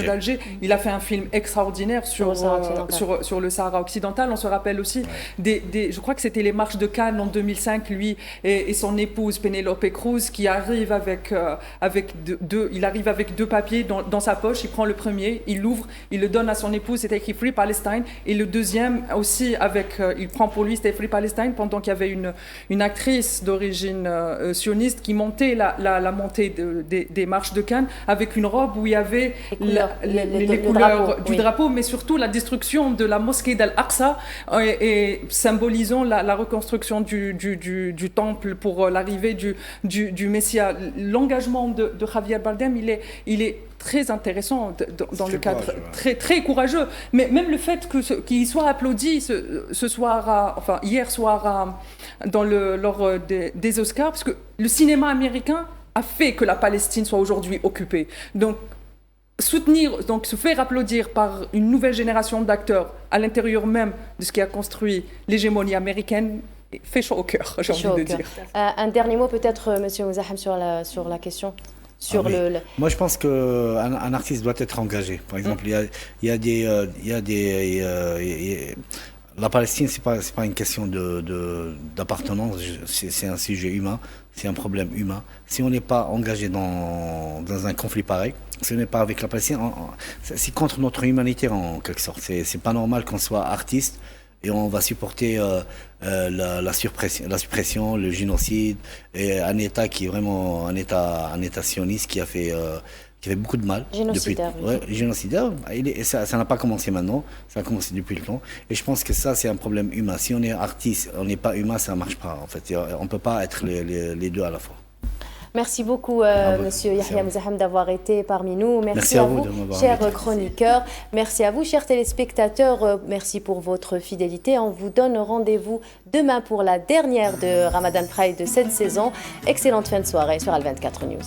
d'Alger. Il a fait un film extraordinaire sur le Sahara occidental. On se rappelle aussi je crois que c'était les marches de Cannes en 2005, lui et son épouse Penélope Cruz, qui arrive avec deux papiers dans sa poche. Il prend le premier, il l'ouvre, il le donne à son épouse, c'était écrit Free Palestine, et le deuxième aussi il prend pour lui, c'était Free Palestine, pendant qu'il y avait une actrice d'origine sioniste qui montait la montée des marches de Cannes avec une robe où il y avait les couleurs du drapeau, mais surtout la destruction de la mosquée d'Al-Aqsa et symbolisant la reconstruction du temple pour l'arrivée du Messie. L'engagement de Javier Bardem, il est très intéressant dans le cadre, très, très courageux. Mais même le fait qu'il soit applaudi ce soir, hier soir, lors des Oscars, parce que le cinéma américain a fait que la Palestine soit aujourd'hui occupée. Donc, se faire applaudir par une nouvelle génération d'acteurs à l'intérieur même de ce qui a construit l'hégémonie américaine fait chaud au cœur, j'ai envie de dire.
Un dernier mot peut-être, Monsieur Mouzaham, sur la question. sur le...
Moi, je pense qu'un artiste doit être engagé. Par exemple, il y a des... La Palestine, c'est pas une question d'appartenance, c'est un sujet humain, c'est un problème humain. Si on n'est pas engagé dans un conflit pareil, si on n'est pas avec la Palestine, c'est contre notre humanité en quelque sorte. C'est pas normal qu'on soit artiste et on va supporter la suppression, le génocide, et un État qui est vraiment un État sioniste qui a fait beaucoup de mal.
Génocidaire.
Génocidaire. Ça n'a pas commencé maintenant, ça a commencé depuis le temps. Et je pense que ça, c'est un problème humain. Si on est artiste, on n'est pas humain, ça ne marche pas. En fait, on ne peut pas être les deux à la fois.
Merci beaucoup, Monsieur Yahya Mouzahem, d'avoir été parmi nous.
Merci à vous,
chers chroniqueurs. Merci à vous, chers téléspectateurs. Merci pour votre fidélité. On vous donne rendez-vous demain pour la dernière de Ramadan Pride de cette saison. Excellente fin de soirée sur Al 24 News.